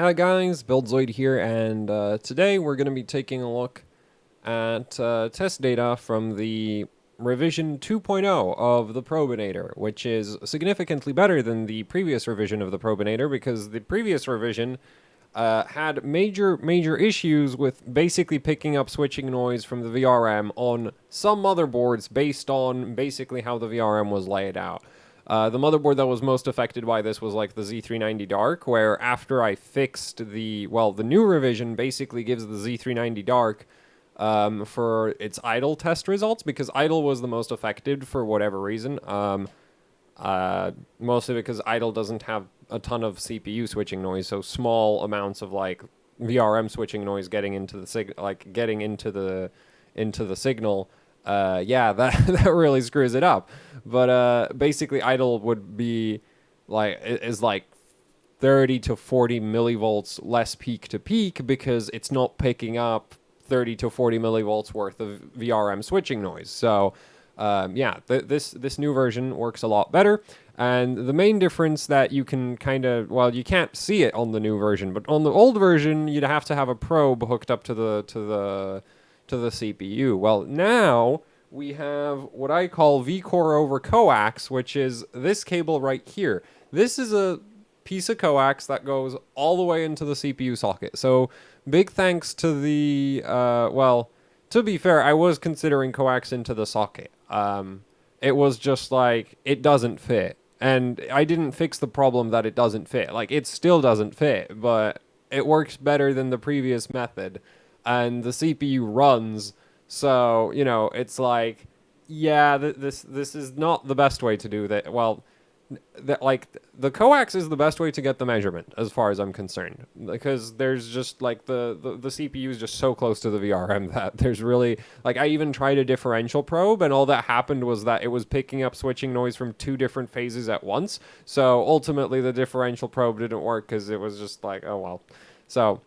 Hi guys, BuildZoid here, and today we're going to be taking a look at test data from the revision 2.0 of the Probinator, which is significantly better than the previous revision of the Probinator because the previous revision had major issues with basically picking up switching noise from the VRM on some motherboards based on basically how the VRM was laid out. The motherboard that was most affected by this was like the Z390 Dark, where after I fixed the new revision basically gives the Z390 Dark for its idle test results, because idle was the most affected for whatever reason. Mostly because idle doesn't have a ton of CPU switching noise, so small amounts of like VRM switching noise getting into the signal. Yeah, that really screws it up. But basically, idle would be is like 30 to 40 millivolts less peak to peak because it's not picking up 30 to 40 millivolts worth of VRM switching noise. So yeah, this new version works a lot better. And the main difference that you can you can't see it on the new version, but on the old version, you'd have to have a probe hooked up to the CPU. Well, now we have what I call vCore over coax, which is this cable right here. This is a piece of coax that goes all the way into the CPU socket. So big thanks to the, to be fair, I was considering coax into the socket. It was just like, it doesn't fit. And I didn't fix the problem that it doesn't fit. Like, it still doesn't fit, but it works better than the previous method. And the CPU runs, so, it's like, yeah, this is not the best way to do that. Well, the coax is the best way to get the measurement as far as I'm concerned, because there's just like the CPU is just so close to the VRM that there's really, like, I even tried a differential probe and all that happened was that it was picking up switching noise from two different phases at once. So ultimately the differential probe didn't work because it was just like, oh well. So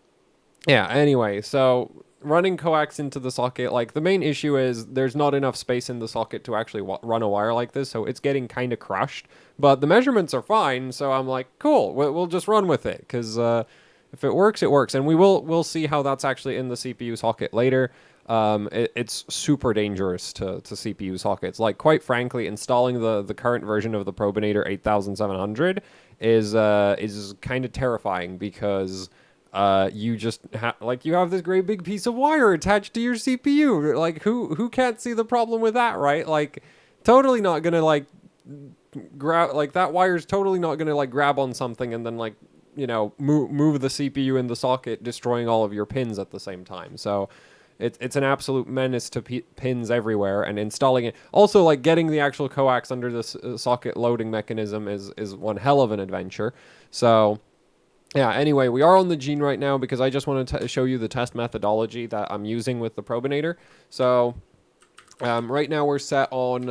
yeah, anyway, so running coax into the socket, like, the main issue is there's not enough space in the socket to actually run a wire like this, so it's getting kind of crushed. But the measurements are fine, so I'm like, cool, we'll just run with it, because if it works, it works. And we'll see how that's actually in the CPU socket later. It's super dangerous to CPU sockets. Like, quite frankly, installing the current version of the Probinator 8700 is kind of terrifying, because you just you have this great big piece of wire attached to your CPU. Like, who can't see the problem with that, right? Like, totally not gonna grab, like, that wire's totally not gonna grab on something and then move the CPU in the socket, destroying all of your pins at the same time. So it's an absolute menace to pins everywhere, and installing it. Also, like, getting the actual coax under the socket loading mechanism is one hell of an adventure. So yeah, anyway, we are on the gene right now because I just wanted to show you the test methodology that I'm using with the Probinator. So right now we're set on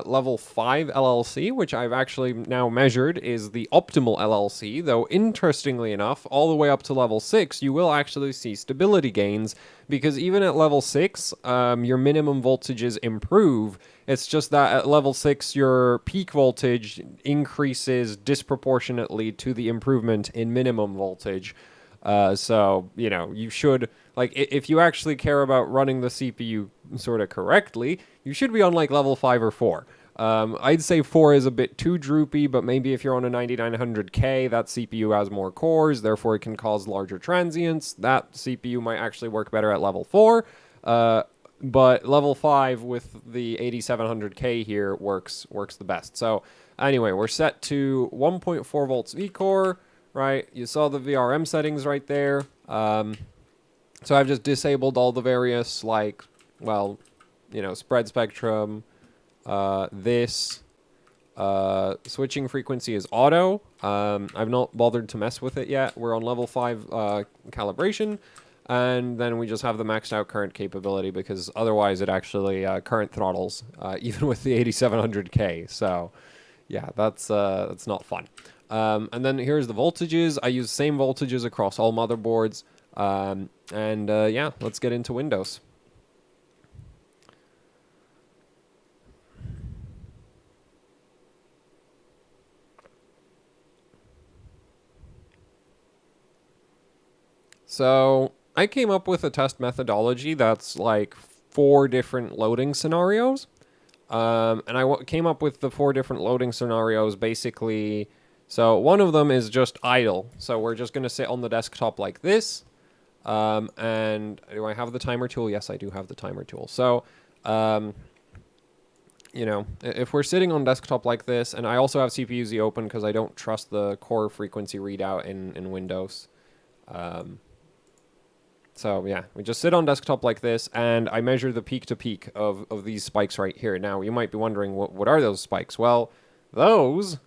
level 5 LLC, which I've actually now measured is the optimal LLC, though interestingly enough, all the way up to level 6, you will actually see stability gains, because even at level 6, your minimum voltages improve. It's just that at level 6, your peak voltage increases disproportionately to the improvement in minimum voltage. So, you should, like, if you actually care about running the CPU sort of correctly, you should be on like level 5 or 4. I'd say 4 is a bit too droopy, but maybe if you're on a 9900K, that CPU has more cores, therefore it can cause larger transients. That CPU might actually work better at level 4. But level 5 with the 8700K here works the best. So anyway, we're set to 1.4 volts vCore. Right, you saw the VRM settings right there. So I've just disabled all the various, spread spectrum. This switching frequency is auto. I've not bothered to mess with it yet. We're on level 5 calibration. And then we just have the maxed out current capability, because otherwise it actually current throttles, even with the 8700K. So yeah, that's not fun. And then here's the voltages. I use same voltages across all motherboards. Yeah, let's get into Windows. So I came up with a test methodology that's like 4 different loading scenarios. And I came up with the 4 different loading scenarios basically. So one of them is just idle. So we're just going to sit on the desktop like this. And do I have the timer tool? Yes, I do have the timer tool. So, you know, if we're sitting on desktop like this, and I also have CPU-Z open because I don't trust the core frequency readout in Windows. So yeah, we just sit on desktop like this, and I measure the peak to peak of these spikes right here. Now, you might be wondering, what are those spikes? Well, those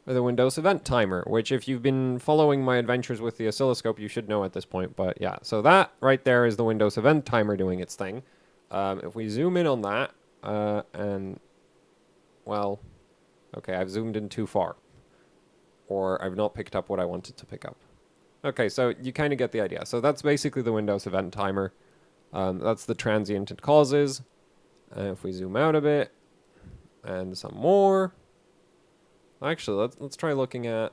are the Windows event timer, which if you've been following my adventures with the oscilloscope, you should know at this point. But yeah, so that right there is the Windows event timer doing its thing. If we zoom in on that, and, well, okay, I've zoomed in too far. Or I've not picked up what I wanted to pick up. Okay, so you kind of get the idea. So that's basically the Windows event timer. That's the transient it causes. If we zoom out a bit, and some more. Actually, let's try looking at...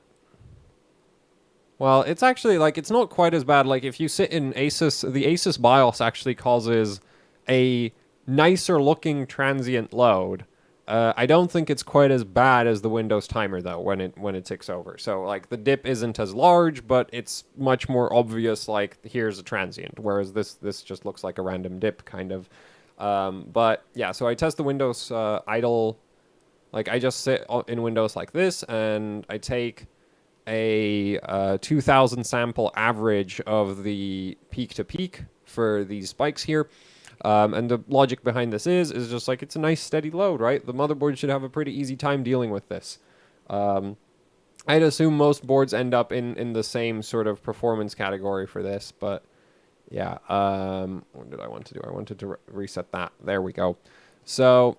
Well, it's actually, like, it's not quite as bad. Like, if you sit in ASUS, the ASUS BIOS actually causes a nicer looking transient load. I don't think it's quite as bad as the Windows timer, though, when it ticks over. So, like, the dip isn't as large, but it's much more obvious, like, here's a transient, whereas this just looks like a random dip, kind of. But, yeah, so I test the Windows idle... Like, I just sit in Windows like this, and I take a 2,000 sample average of the peak to peak for these spikes here. And the logic behind this is just like, it's a nice steady load, right? The motherboard should have a pretty easy time dealing with this. I'd assume most boards end up in the same sort of performance category for this, but yeah. What did I want to do? I wanted to reset that. There we go. So...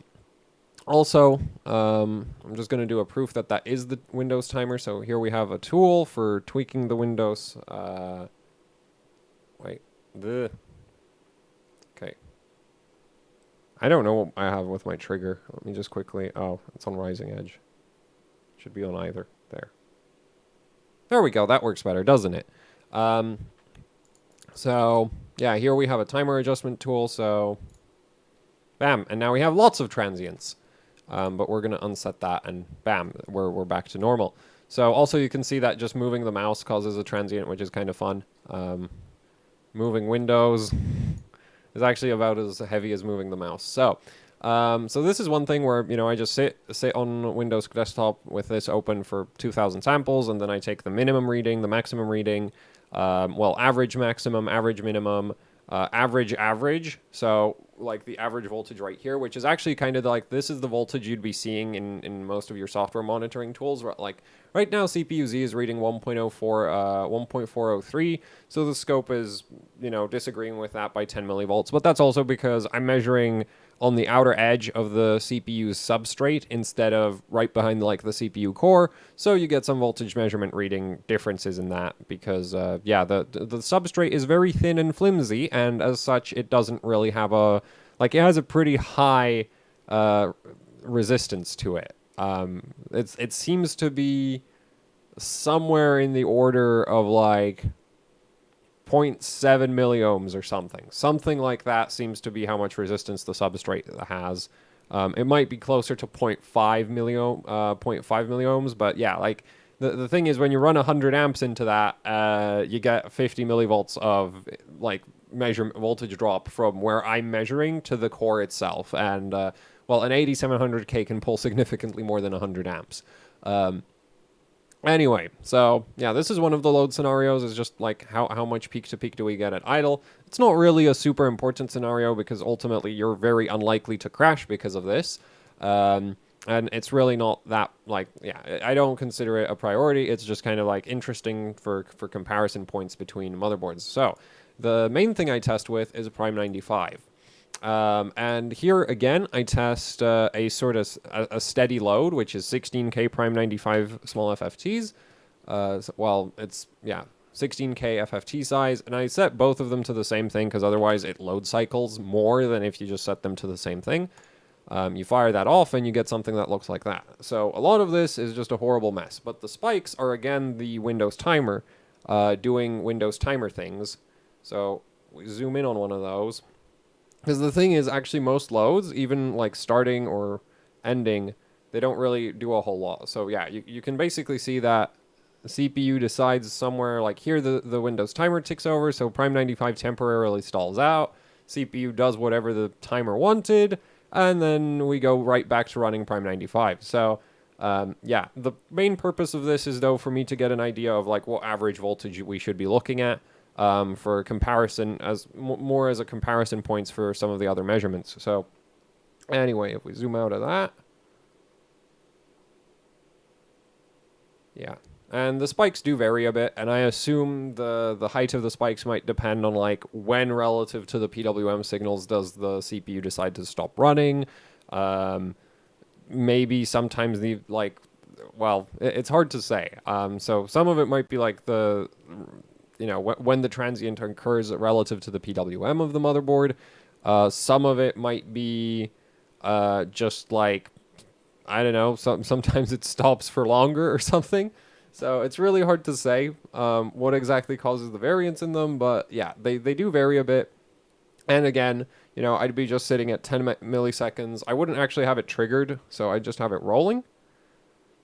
Also, I'm just going to do a proof that that is the Windows timer. So here we have a tool for tweaking the Windows. Wait. Okay. I don't know what I have with my trigger. Let me just quickly... Oh, it's on rising edge. Should be on either. There we go. That works better, doesn't it? So, yeah, here we have a timer adjustment tool. So, bam. And now we have lots of transients. But we're going to unset that, and bam, we're back to normal. So also you can see that just moving the mouse causes a transient, which is kind of fun. Moving Windows is actually about as heavy as moving the mouse. So this is one thing where, you know, I just sit on Windows desktop with this open for 2,000 samples, and then I take the minimum reading, the maximum reading, well, average maximum, average minimum, average. So like the average voltage right here, which is actually kind of like, this is the voltage you'd be seeing in most of your software monitoring tools. Like right now, CPU-Z is reading 1.403. So the scope is, you know, disagreeing with that by 10 millivolts. But that's also because I'm measuring on the outer edge of the CPU's substrate instead of right behind like the CPU core. So you get some voltage measurement reading differences in that because, yeah, the substrate is very thin and flimsy, and as such, it doesn't really have a, like, it has a pretty high resistance to it. It seems to be somewhere in the order of like 0.7 milliohms or something. Something like that seems to be how much resistance the substrate has. It might be closer to 0.5 milliohms, but yeah, like the thing is, when you run 100 amps into that, you get 50 millivolts of like voltage drop from where I'm measuring to the core itself. And well, an 8700K can pull significantly more than 100 amps. Anyway, so yeah, this is one of the load scenarios, is just like how much peak to peak do we get at idle. It's not really a super important scenario because ultimately you're very unlikely to crash because of this. And it's really not that, like, yeah, I don't consider it a priority. It's just kind of like interesting for comparison points between motherboards. So the main thing I test with is a Prime 95. And here again, I test a sort of a steady load, which is 16K Prime 95 small FFTs. Well, it's, yeah, 16K FFT size, and I set both of them to the same thing because otherwise it load cycles more than if you just set them to the same thing. You fire that off and you get something that looks like that. So a lot of this is just a horrible mess, but the spikes are again the Windows timer. doing Windows timer things. So we zoom in on one of those. Because the thing is, actually, most loads, even like starting or ending, they don't really do a whole lot. So yeah, you can basically see that the CPU decides somewhere like here the Windows timer ticks over, so Prime 95 temporarily stalls out. CPU does whatever the timer wanted, and then we go right back to running Prime 95. So yeah, the main purpose of this is though for me to get an idea of like what average voltage we should be looking at for comparison, as more as a comparison points for some of the other measurements. So anyway, if we zoom out of that, yeah. And the spikes do vary a bit, and I assume the height of the spikes might depend on like when relative to the PWM signals does the CPU decide to stop running. Maybe sometimes the like, well, it's hard to say. So some of it might be like the, you know, when the transient occurs relative to the PWM of the motherboard. Some of it might be just like, I don't know, sometimes it stops for longer or something. So it's really hard to say what exactly causes the variance in them, but yeah, they do vary a bit. And again, you know, I'd be just sitting at 10 milliseconds. I wouldn't actually have it triggered, so I just have it rolling.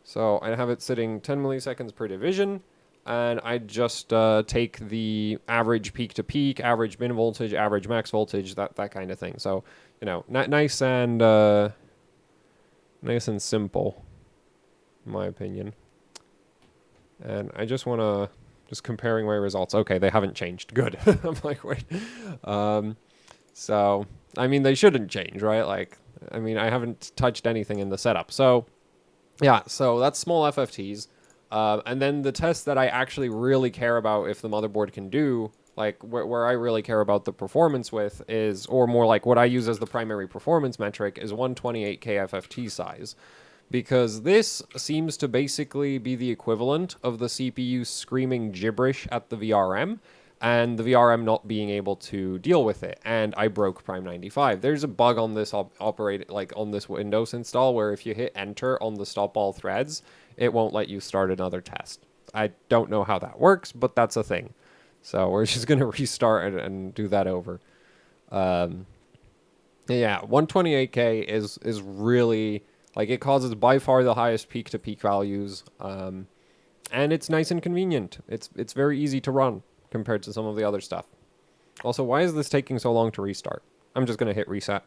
So I have it sitting 10 milliseconds per division, and I just take the average peak to peak, average min voltage, average max voltage, that kind of thing. So, you know, nice and simple, in my opinion. And I just want to, just comparing my results. Okay, they haven't changed. Good. I'm like, wait. So, I mean, they shouldn't change, right? Like, I mean, I haven't touched anything in the setup. So, yeah, so that's small FFTs. And then the test that I actually really care about if the motherboard can do, like where I really care about the performance with is, or more like what I use as the primary performance metric is 128K FFT size. Because this seems to basically be the equivalent of the CPU screaming gibberish at the VRM, and the VRM not being able to deal with it. And I broke Prime 95. There's a bug on this on this Windows install where if you hit enter on the stop all threads, it won't let you start another test. I don't know how that works, but that's a thing. So we're just gonna restart it and do that over. Yeah, 128K is really, like, it causes by far the highest peak to peak values, and it's nice and convenient. It's very easy to run compared to some of the other stuff. Also, why is this taking so long to restart? I'm just gonna hit reset.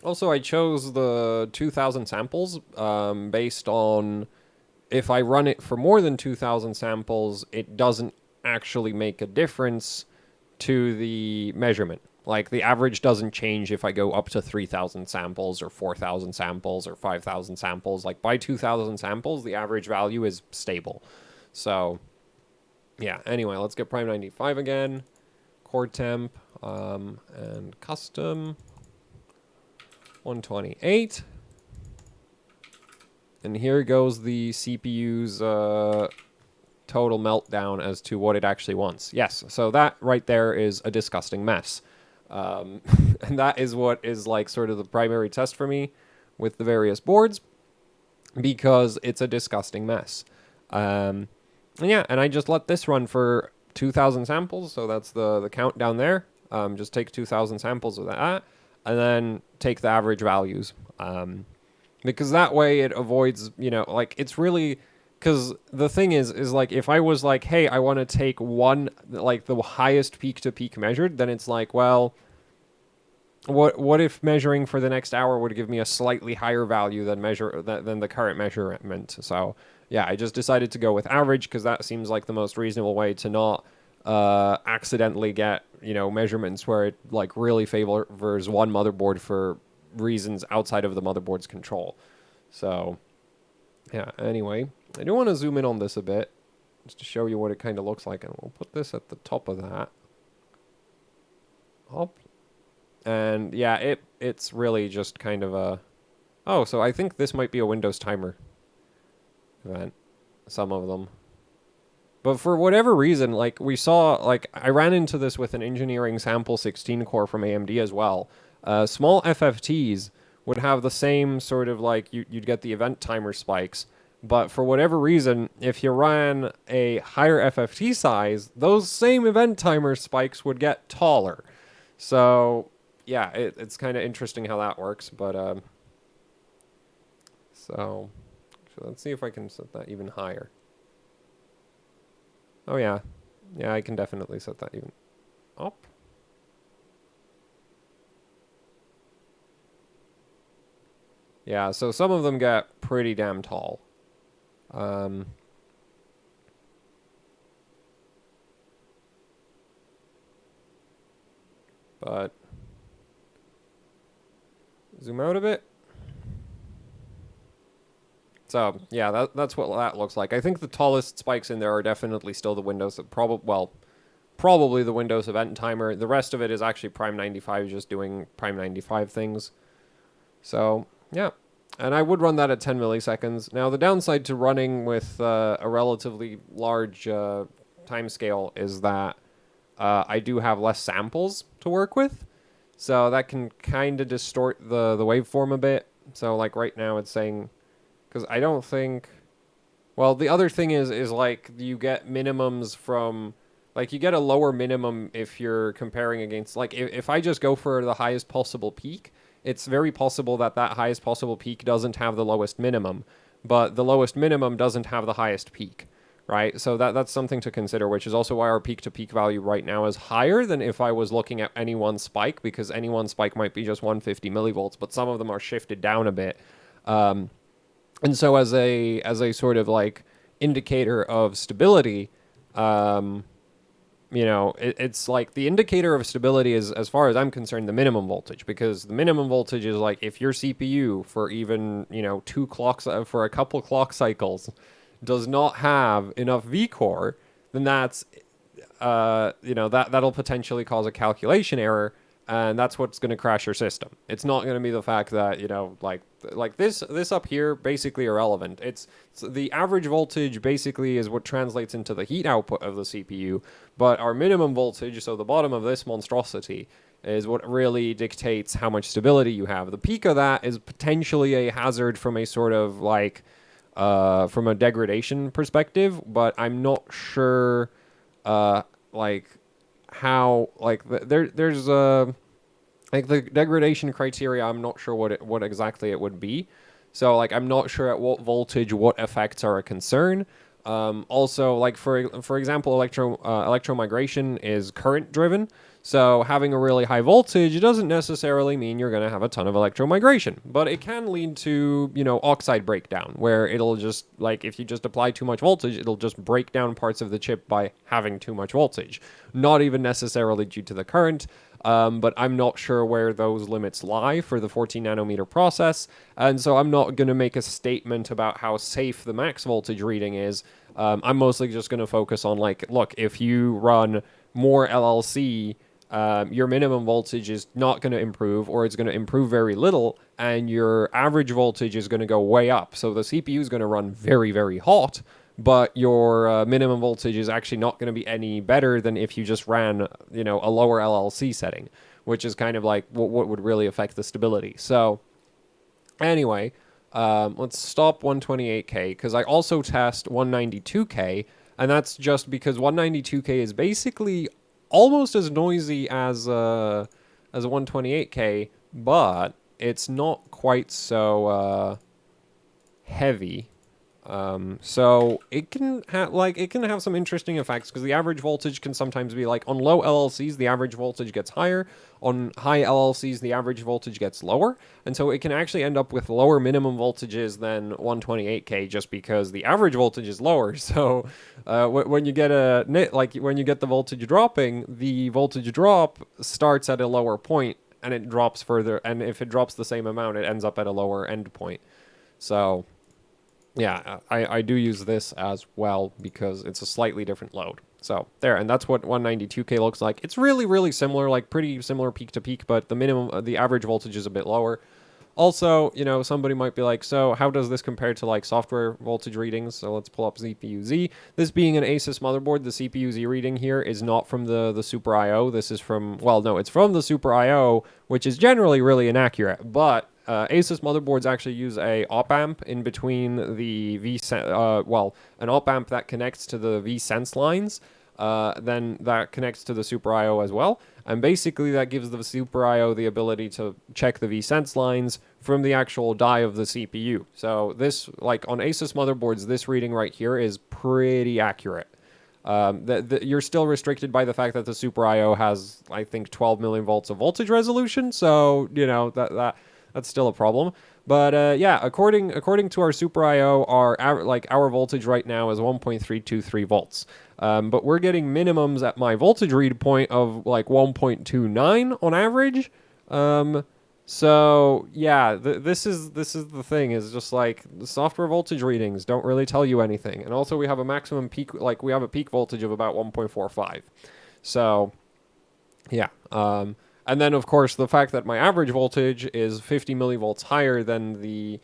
Also, I chose the 2000 samples based on if I run it for more than 2000 samples, it doesn't actually make a difference to the measurement. Like, the average doesn't change if I go up to 3000 samples or 4000 samples or 5000 samples. Like, by 2000 samples, the average value is stable. So, yeah. Anyway, let's get Prime 95 again. Core temp and custom 128. And here goes the CPU's total meltdown as to what it actually wants. Yes, so that right there is a disgusting mess. And that is what is like sort of the primary test for me with the various boards, because it's a disgusting mess. And yeah, and I just let this run for 2,000 samples, so that's the count down there. Just take 2,000 samples of that, and then take the average values. Because that way it avoids, you know, like, it's really, because the thing is like, if I was like, hey, I want to take one, like, the highest peak to peak measured, then it's like, well, what if measuring for the next hour would give me a slightly higher value than the current measurement? So yeah, I just decided to go with average because that seems like the most reasonable way to not accidentally get, you know, measurements where it like really favors one motherboard for reasons outside of the motherboard's control. So yeah, anyway, I do want to zoom in on this a bit just to show you what it kind of looks like, and we'll put this at the top of that. Up. And yeah, it's really just kind of a, oh, so I think this might be a Windows timer event, some of them. But for whatever reason, like we saw, like I ran into this with an engineering sample 16 core from AMD as well. Small FFTs would have the same sort of like you'd get the event timer spikes, but for whatever reason, if you ran a higher FFT size, those same event timer spikes would get taller. So yeah, it's kind of interesting how that works. But so let's see if I can set that even higher. Oh yeah, yeah, I can definitely set that even up. Yeah, so some of them get pretty damn tall. But zoom out a bit. So yeah, that's what that looks like. I think the tallest spikes in there are definitely still the Windows, probably the Windows event timer. The rest of it is actually Prime 95 just doing Prime 95 things. So yeah, and I would run that at 10 milliseconds. Now the downside to running with a relatively large timescale is that I do have less samples to work with, so that can kind of distort the waveform a bit. So like right now it's saying, because I don't think, well, the other thing is like you get minimums from, like you get a lower minimum if you're comparing against, like if I just go for the highest possible peak, it's very possible that that highest possible peak doesn't have the lowest minimum, but the lowest minimum doesn't have the highest peak, right? So that's something to consider, which is also why our peak-to-peak value right now is higher than if I was looking at any one spike, because any one spike might be just 150 millivolts, but some of them are shifted down a bit. And so as a sort of like indicator of stability, you know, it's like the indicator of stability is, as far as I'm concerned, the minimum voltage, because the minimum voltage is like if your CPU for even, you know, for a couple clock cycles does not have enough vcore, then that's, you know, that'll potentially cause a calculation error, and that's what's going to crash your system. It's not going to be the fact that, you know, like this up here basically irrelevant. It's the average voltage basically is what translates into the heat output of the CPU, but our minimum voltage, so the bottom of this monstrosity, is what really dictates how much stability you have. The peak of that is potentially a hazard from a sort of like from a degradation perspective, but I'm not sure like how, like there's like the degradation criteria, I'm not sure what exactly it would be. So like I'm not sure at what voltage what effects are a concern. Also, like for example, electromigration is current driven. So having a really high voltage doesn't necessarily mean you're going to have a ton of electromigration, but it can lead to, you know, oxide breakdown, where it'll just, like, if you just apply too much voltage, it'll just break down parts of the chip by having too much voltage. Not even necessarily due to the current, but I'm not sure where those limits lie for the 14 nanometer process, and so I'm not going to make a statement about how safe the max voltage reading is. I'm mostly just going to focus on, like, look, if you run more LLC, your minimum voltage is not going to improve, or it's going to improve very little, and your average voltage is going to go way up. So the CPU is going to run very, very hot, but your minimum voltage is actually not going to be any better than if you just ran, you know, a lower LLC setting, which is kind of like what would really affect the stability. So anyway, let's stop 128K, because I also test 192K, and that's just because 192K is basically almost as noisy as a 128K, but it's not quite so heavy. So it can have some interesting effects, because the average voltage can sometimes be like, on low LLCs the average voltage gets higher, on high LLCs the average voltage gets lower, and so it can actually end up with lower minimum voltages than 128K just because the average voltage is lower. So when you get when you get the voltage dropping, the voltage drop starts at a lower point and it drops further, and if it drops the same amount it ends up at a lower end point. So yeah, I do use this as well because it's a slightly different load. So there, and that's what 192K looks like. It's really, really similar, like pretty similar peak to peak, but the average voltage is a bit lower. Also, you know, somebody might be like, so how does this compare to like software voltage readings? So let's pull up CPU-Z. This being an ASUS motherboard, the CPU-Z reading here is not from the Super I/O. This is from, well, no, it's from the Super I/O, which is generally really inaccurate. But ASUS motherboards actually use a op-amp in between the an op-amp that connects to the V-Sense lines. Then that connects to the Super I/O as well. And basically that gives the Super I/O the ability to check the V-Sense lines from the actual die of the CPU. So this, like on ASUS motherboards, this reading right here is pretty accurate. You're still restricted by the fact that the Super I/O has, I think, 12 millivolts of voltage resolution. So, you know, that's still a problem. But yeah, according to our Super I/O, our voltage right now is 1.323 volts. But we're getting minimums at my voltage read point of like 1.29 on average. So yeah, this is the thing, is just like the software voltage readings don't really tell you anything. And also we have a maximum peak, like we have a peak voltage of about 1.45. So yeah. And then of course the fact that my average voltage is 50 millivolts higher than the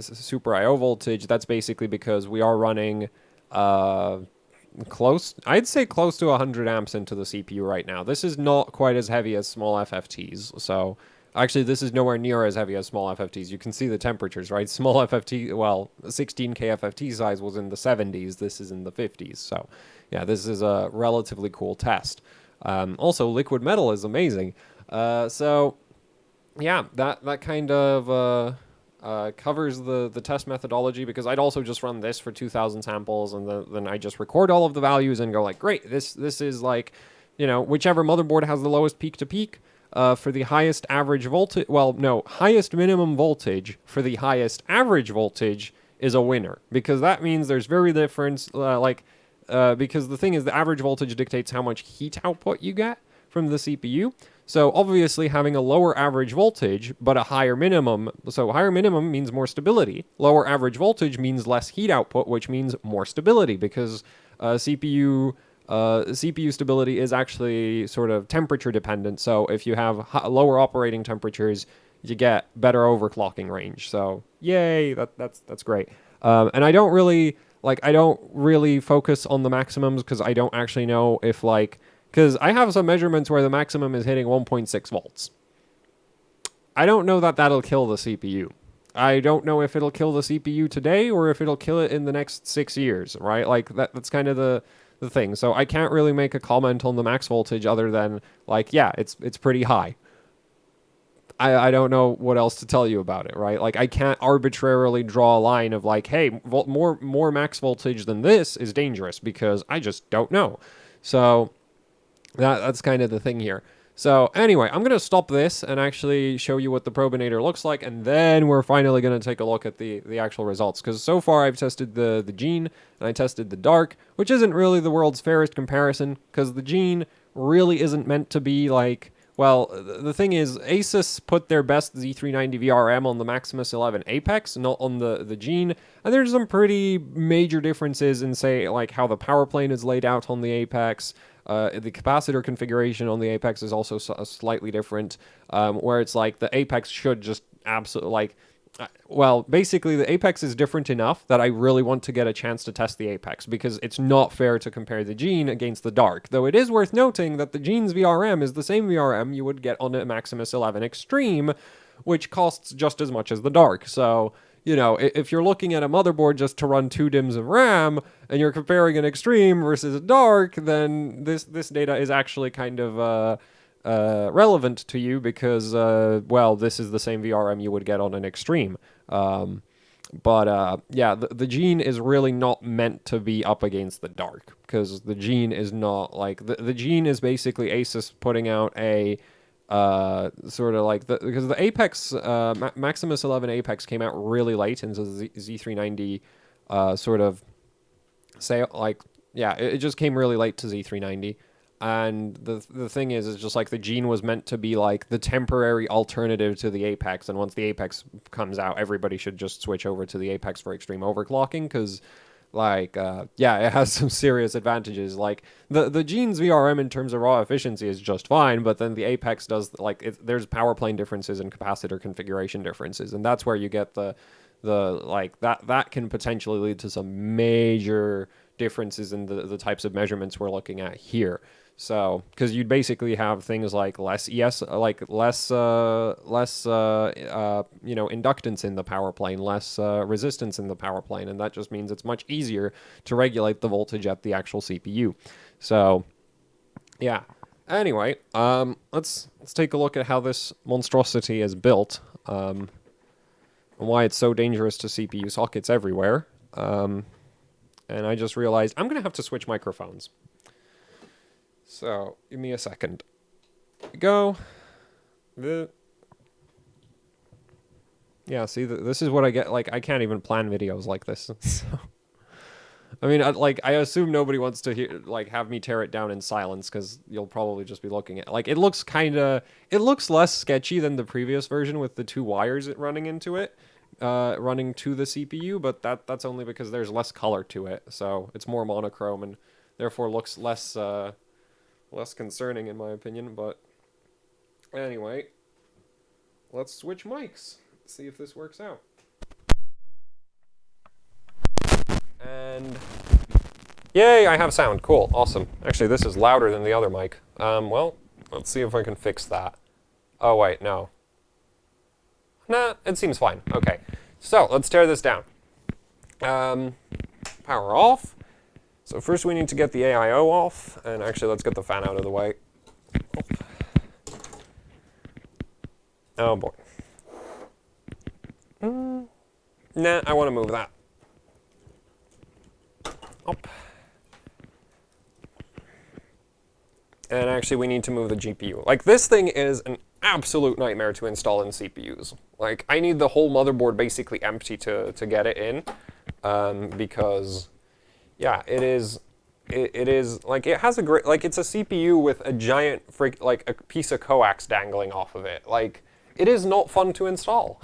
Super I/O voltage, that's basically because we are running I'd say close to 100 amps into the CPU right now. This is not quite as heavy as small FFTs. So actually this is nowhere near as heavy as small FFTs. You can see the temperatures, right? Small FFT, well, 16K FFT size was in the 70s. This is in the 50s. So yeah, this is a relatively cool test. Also, liquid metal is amazing. So yeah, that kind of covers the test methodology, because I'd also just run this for 2,000 samples, and then I just record all of the values and go like, great, this is like, you know, whichever motherboard has the lowest peak to peak for the highest average voltage, well, no, highest minimum voltage for the highest average voltage is a winner, because that means there's very difference, because the thing is, the average voltage dictates how much heat output you get from the CPU. So obviously having a lower average voltage, but a higher minimum, so higher minimum means more stability. Lower average voltage means less heat output, which means more stability, because CPU stability is actually sort of temperature dependent. So if you have lower operating temperatures, you get better overclocking range. So yay, that's great. And I don't really focus on the maximums, because I don't actually know if because I have some measurements where the maximum is hitting 1.6 volts. I don't know that that'll kill the CPU. I don't know if it'll kill the CPU today or if it'll kill it in the next 6 years, right? Like that's kind of the thing. So I can't really make a comment on the max voltage other than like, yeah, it's pretty high. I don't know what else to tell you about it, right? Like I can't arbitrarily draw a line of like, hey, more max voltage than this is dangerous, because I just don't know. So that's kind of the thing here. So anyway, I'm going to stop this and actually show you what the Probinator looks like, and then we're finally going to take a look at the actual results. Because so far I've tested the Gene, and I tested the Dark, which isn't really the world's fairest comparison, because the Gene really isn't meant to be like... Well, the thing is, ASUS put their best Z390 VRM on the Maximus 11 Apex, not on the Gene, and there's some pretty major differences in, say, like how the power plane is laid out on the Apex. The capacitor configuration on the Apex is also slightly different, where it's like the Apex should just absolutely basically the Apex is different enough that I really want to get a chance to test the Apex, because it's not fair to compare the Gene against the Dark, though it is worth noting that the Gene's VRM is the same VRM you would get on a Maximus 11 Extreme, which costs just as much as the Dark. So, you know, if you're looking at a motherboard just to run 2 DIMMs of RAM, and you're comparing an Extreme versus a Dark, then this data is actually kind of... relevant to you, because, well, this is the same VRM you would get on an Extreme. Yeah, the Gene is really not meant to be up against the Dark, because the Gene is not like... The Gene is basically ASUS putting out a... sort of like... because the Apex, Maximus 11 Apex came out really late into the Z390 sort of... say, like... Yeah, it just came really late to Z390. And the thing is just like the Gene was meant to be like the temporary alternative to the Apex, and once the Apex comes out, everybody should just switch over to the Apex for extreme overclocking, because like, yeah, it has some serious advantages. Like, the Gene's VRM in terms of raw efficiency is just fine, but then the Apex does, like, there's power plane differences and capacitor configuration differences, and that's where you get like, that can potentially lead to some major differences in the types of measurements we're looking at here. So, because you'd basically have things like less inductance in the power plane, less resistance in the power plane, and that just means it's much easier to regulate the voltage at the actual CPU. So, yeah. Anyway, let's take a look at how this monstrosity is built, and why it's so dangerous to CPU sockets everywhere. And I just realized I'm gonna have to switch microphones. So, give me a second. Here we go. Yeah, see, this is what I get. Like, I can't even plan videos like this. So, I mean, I assume nobody wants to hear, like, have me tear it down in silence, because you'll probably just be looking at, like, it looks less sketchy than the previous version with the two wires running into it, running to the CPU, but that's only because there's less color to it, so it's more monochrome and therefore looks less concerning in my opinion. But anyway, let's switch mics, see if this works out. And yay, I have sound. Cool, awesome. Actually, this is louder than the other mic. Well, let's see if I can fix that. Oh wait, no. Nah, it seems fine. Okay, so let's tear this down. Power off. So first we need to get the AIO off, and actually let's get the fan out of the way. Oh boy. Nah, I want to move that. Up. And actually we need to move the GPU. Like, this thing is an absolute nightmare to install in CPUs. Like, I need the whole motherboard basically empty to get it in, because, yeah, it is, like, it has a great, like, it's a CPU with a giant, like, a piece of coax dangling off of it. Like, it is not fun to install.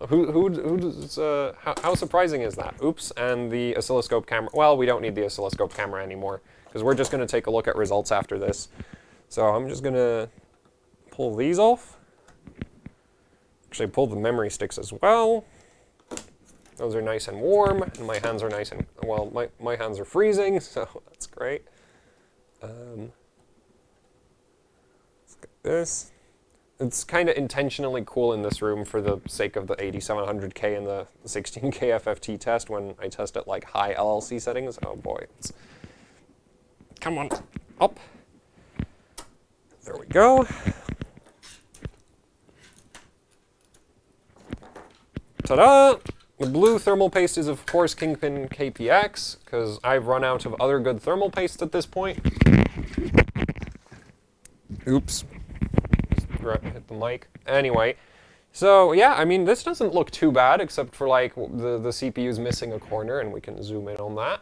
How surprising is that? Oops, and the oscilloscope camera. Well, we don't need the oscilloscope camera anymore, because we're just going to take a look at results after this. So I'm just going to pull these off. Actually, pull the memory sticks as well. Those are nice and warm, and my hands are nice and, well, my hands are freezing, so that's great. Let's get this. It's kind of intentionally cool in this room for the sake of the 8700K and the 16K FFT test when I test at, like, high LLC settings. Oh boy. Come on, up. There we go. Ta-da! The blue thermal paste is, of course, Kingpin KPX, because I've run out of other good thermal paste at this point. Oops. Hit the mic. Anyway, so yeah, I mean, this doesn't look too bad, except for, like, the CPU's missing a corner, and we can zoom in on that.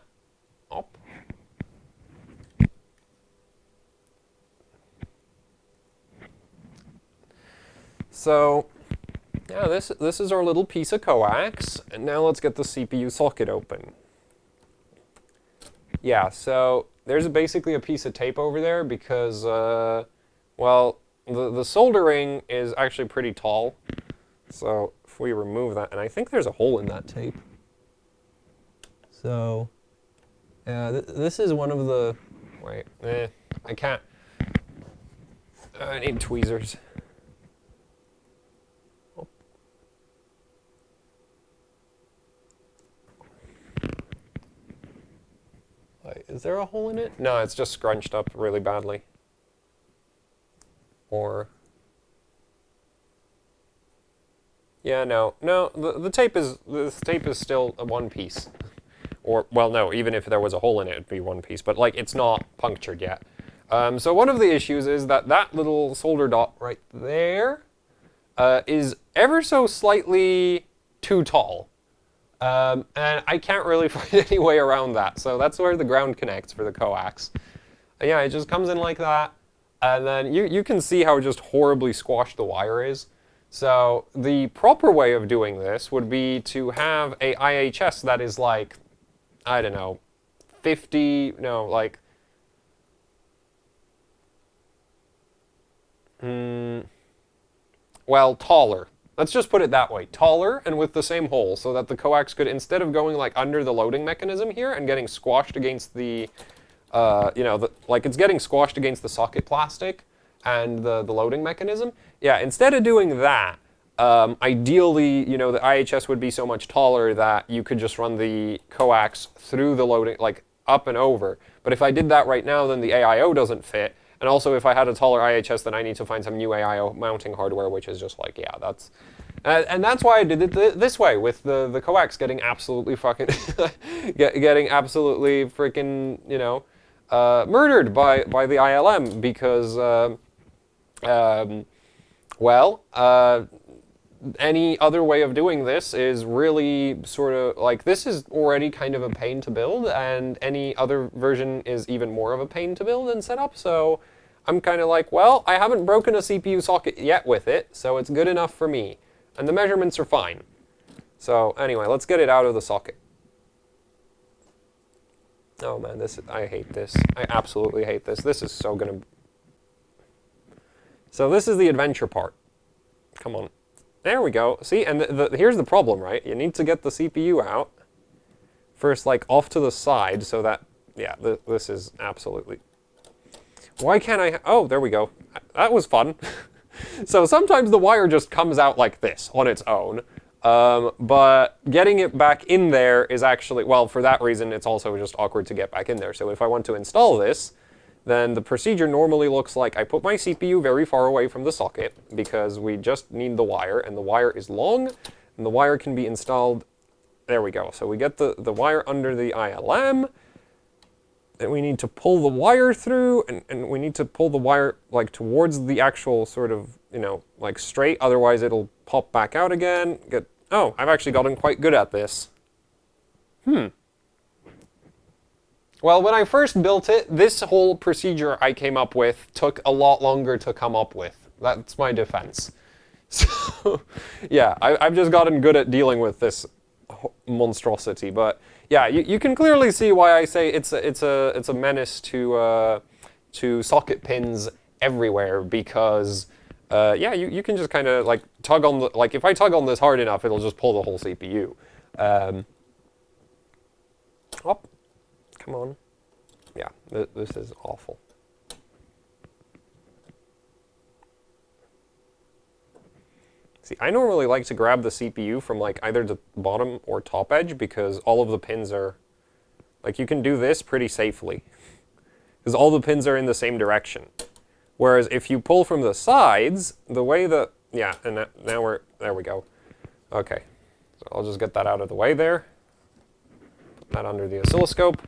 Up. So, yeah, this is our little piece of coax, and now let's get the CPU socket open. Yeah, so there's basically a piece of tape over there because, well, the soldering is actually pretty tall. So if we remove that, and I think there's a hole in that tape. So, yeah, this is one of the, wait, I can't, I need tweezers. Oh. Wait, is there a hole in it? No, it's just scrunched up really badly. Or, yeah, no, the tape is still a one piece. Or, well, no, even if there was a hole in it, it'd be one piece, but, like, it's not punctured yet. So one of the issues is that little solder dot right there is ever so slightly too tall. And I can't really find any way around that, so that's where the ground connects for the coax. And yeah, it just comes in like that. And then you can see how just horribly squashed the wire is. So the proper way of doing this would be to have a IHS that is, like, I don't know, 50, no, like, well, taller. Let's just put it that way. Taller and with the same hole so that the coax could, instead of going like under the loading mechanism here and getting squashed against the, like it's getting squashed against the socket plastic and the loading mechanism. Yeah, instead of doing that, ideally, the IHS would be so much taller that you could just run the coax through the loading, like up and over. But if I did that right now, then the AIO doesn't fit. And also, if I had a taller IHS, then I need to find some new AIO mounting hardware, which is just like, yeah, that's... and that's why I did it this way, with the coax getting absolutely fucking... getting absolutely freaking, murdered by the ILM, because, any other way of doing this is really sort of, like, this is already kind of a pain to build, and any other version is even more of a pain to build and set up, so I'm kind of like, well, I haven't broken a CPU socket yet with it, so it's good enough for me. And the measurements are fine. So anyway, let's get it out of the socket. Oh man, I hate this. I absolutely hate this. This is so gonna... So this is the adventure part. Come on. There we go. See, and here's the problem, right? You need to get the CPU out first, like, off to the side so that, yeah, this is absolutely... Why can't I... Oh, there we go. That was fun. So sometimes the wire just comes out like this on its own, but getting it back in there is actually... Well, for that reason, it's also just awkward to get back in there. So if I want to install this, then the procedure normally looks like I put my CPU very far away from the socket because we just need the wire, and the wire is long, and the wire can be installed... There we go. So we get the wire under the ILM, and we need to pull the wire through, and we need to pull the wire, like, towards the actual sort of, like, straight, otherwise it'll pop back out again. Oh, I've actually gotten quite good at this. Well, when I first built it, this whole procedure I came up with took a lot longer to come up with. That's my defense. So, yeah, I've just gotten good at dealing with this monstrosity. But yeah, you can clearly see why I say it's a menace to socket pins everywhere, because yeah, you can just kind of like tug on the, like, if I tug on this hard enough, it'll just pull the whole CPU. Oh. Come on. Yeah, this is awful. See, I normally like to grab the CPU from, like, either the bottom or top edge, because all of the pins are... Like, you can do this pretty safely, because all the pins are in the same direction. Whereas if you pull from the sides, the way the... Yeah, and now we're... There we go. Okay. So I'll just get that out of the way there. Put that under the oscilloscope.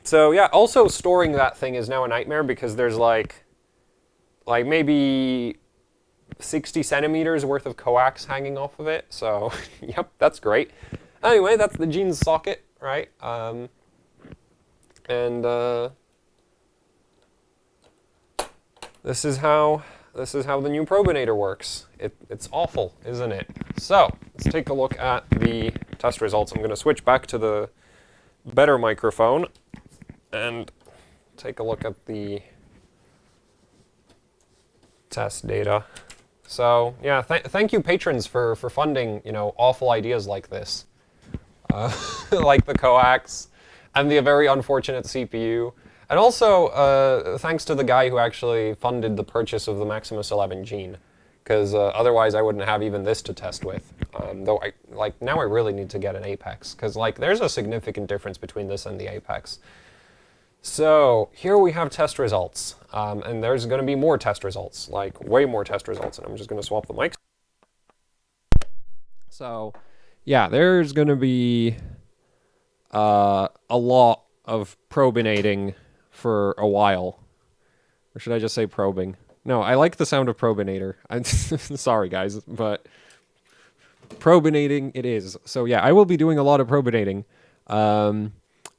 So yeah, also storing that thing is now a nightmare, because there's like maybe 60 centimeters worth of coax hanging off of it. So yep, that's great. Anyway, that's the jeans socket, right? This is how the new Probinator works. It's awful, isn't it? So let's take a look at the test results. I'm going to switch back to the better microphone and take a look at the test data. So yeah, thank you patrons for funding, awful ideas like this, like the coax and the very unfortunate CPU, and also thanks to the guy who actually funded the purchase of the Maximus 11 gene, because otherwise I wouldn't have even this to test with. Though now I really need to get an Apex, because there's a significant difference between this and the Apex. So here we have test results, and there's going to be more test results, like way more test results, and I'm just going to swap the mics. So yeah, there's going to be a lot of probinating for a while, or should I just say probing? No, I like the sound of Probinator. I'm sorry, guys, but probinating it is. So yeah, I will be doing a lot of probinating.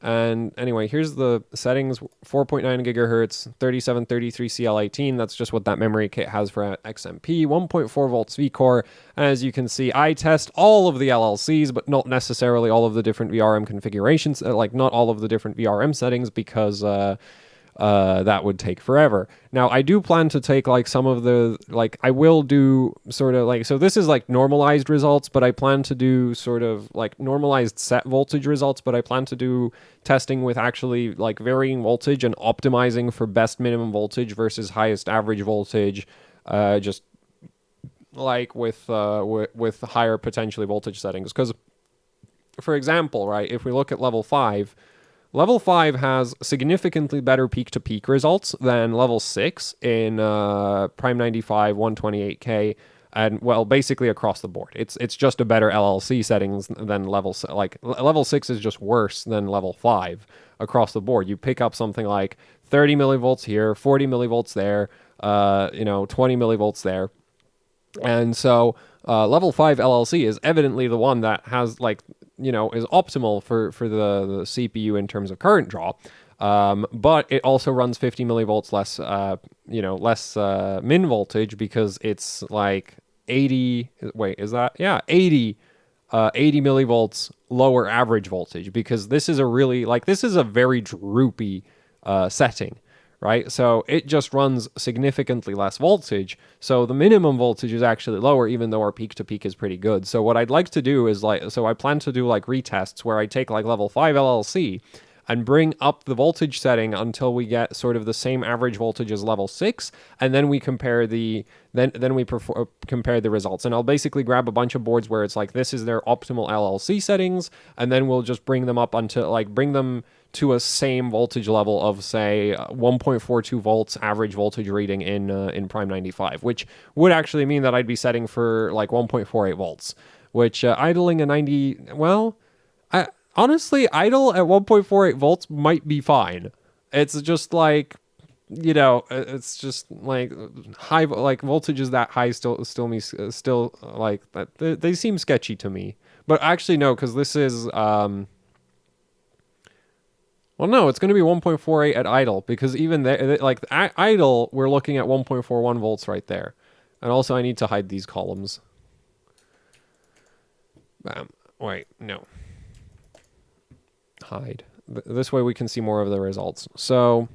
And anyway, here's the settings: 4.9 gigahertz, 3733 CL18. That's just what that memory kit has for XMP. 1.4 volts vCore. As you can see, I test all of the LLCs, but not necessarily all of the different VRM configurations, like not all of the different VRM settings, because that would take forever. Now, I do plan to take like some of the, like I will do sort of like, so this is like normalized results, but I plan to do sort of like normalized set voltage results, but I plan to do testing with actually like varying voltage and optimizing for best minimum voltage versus highest average voltage, just like with higher potentially voltage settings. Because, for example, right, if we look at level 5, Level 5 has significantly better peak-to-peak results than Level 6 in Prime 95, 128K, and, well, basically across the board. It's just a better LLC settings than Level 6 is just worse than Level 5 across the board. You pick up something like 30 millivolts here, 40 millivolts there, 20 millivolts there. And so Level 5 LLC is evidently the one that has, like, is optimal for the CPU in terms of current draw. But it also runs 50 millivolts less, min voltage, because it's like 80, wait, is that? Yeah, 80 millivolts lower average voltage, because this is a very droopy setting. Right? So it just runs significantly less voltage. So the minimum voltage is actually lower, even though our peak to peak is pretty good. So what I'd like to do is I plan to do like retests where I take like level 5 LLC and bring up the voltage setting until we get sort of the same average voltage as level 6, and then we compare compare the results. And I'll basically grab a bunch of boards where it's like this is their optimal LLC settings, and then we'll just bring them up until bring them to a same voltage level of, say, 1.42 volts average voltage reading in Prime 95, which would actually mean that I'd be setting for like 1.48 volts, which idling a 90, well, honestly, idle at 1.48 volts might be fine. It's just like, it's just like high, like voltages that high still like that. They seem sketchy to me. But actually, no, because this is, well, no, it's going to be 1.48 at idle, because even there, like idle, we're looking at 1.41 volts right there. And also, I need to hide these columns. Wait, no. Hide. This way we can see more of the results. So,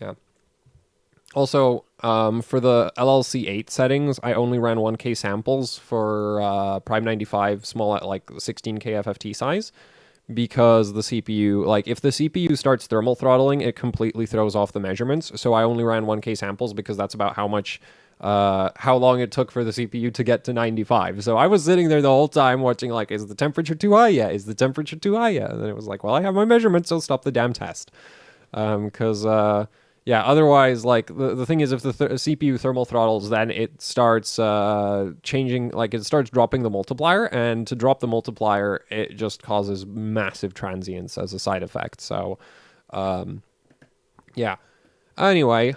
yeah. Also, for the LLC 8 settings, I only ran 1K samples for Prime 95 small at like 16K FFT size, because the CPU, like if the CPU starts thermal throttling, it completely throws off the measurements. So I only ran 1K samples because that's about how long it took for the CPU to get to 95. So I was sitting there the whole time watching, like, is the temperature too high yet? Is the temperature too high yet? And then it was like, well, I have my measurements, so stop the damn test. Yeah, otherwise, like, the thing is, if the CPU thermal throttles, then it starts changing, like, it starts dropping the multiplier, and to drop the multiplier, it just causes massive transients as a side effect. So, yeah. Anyway,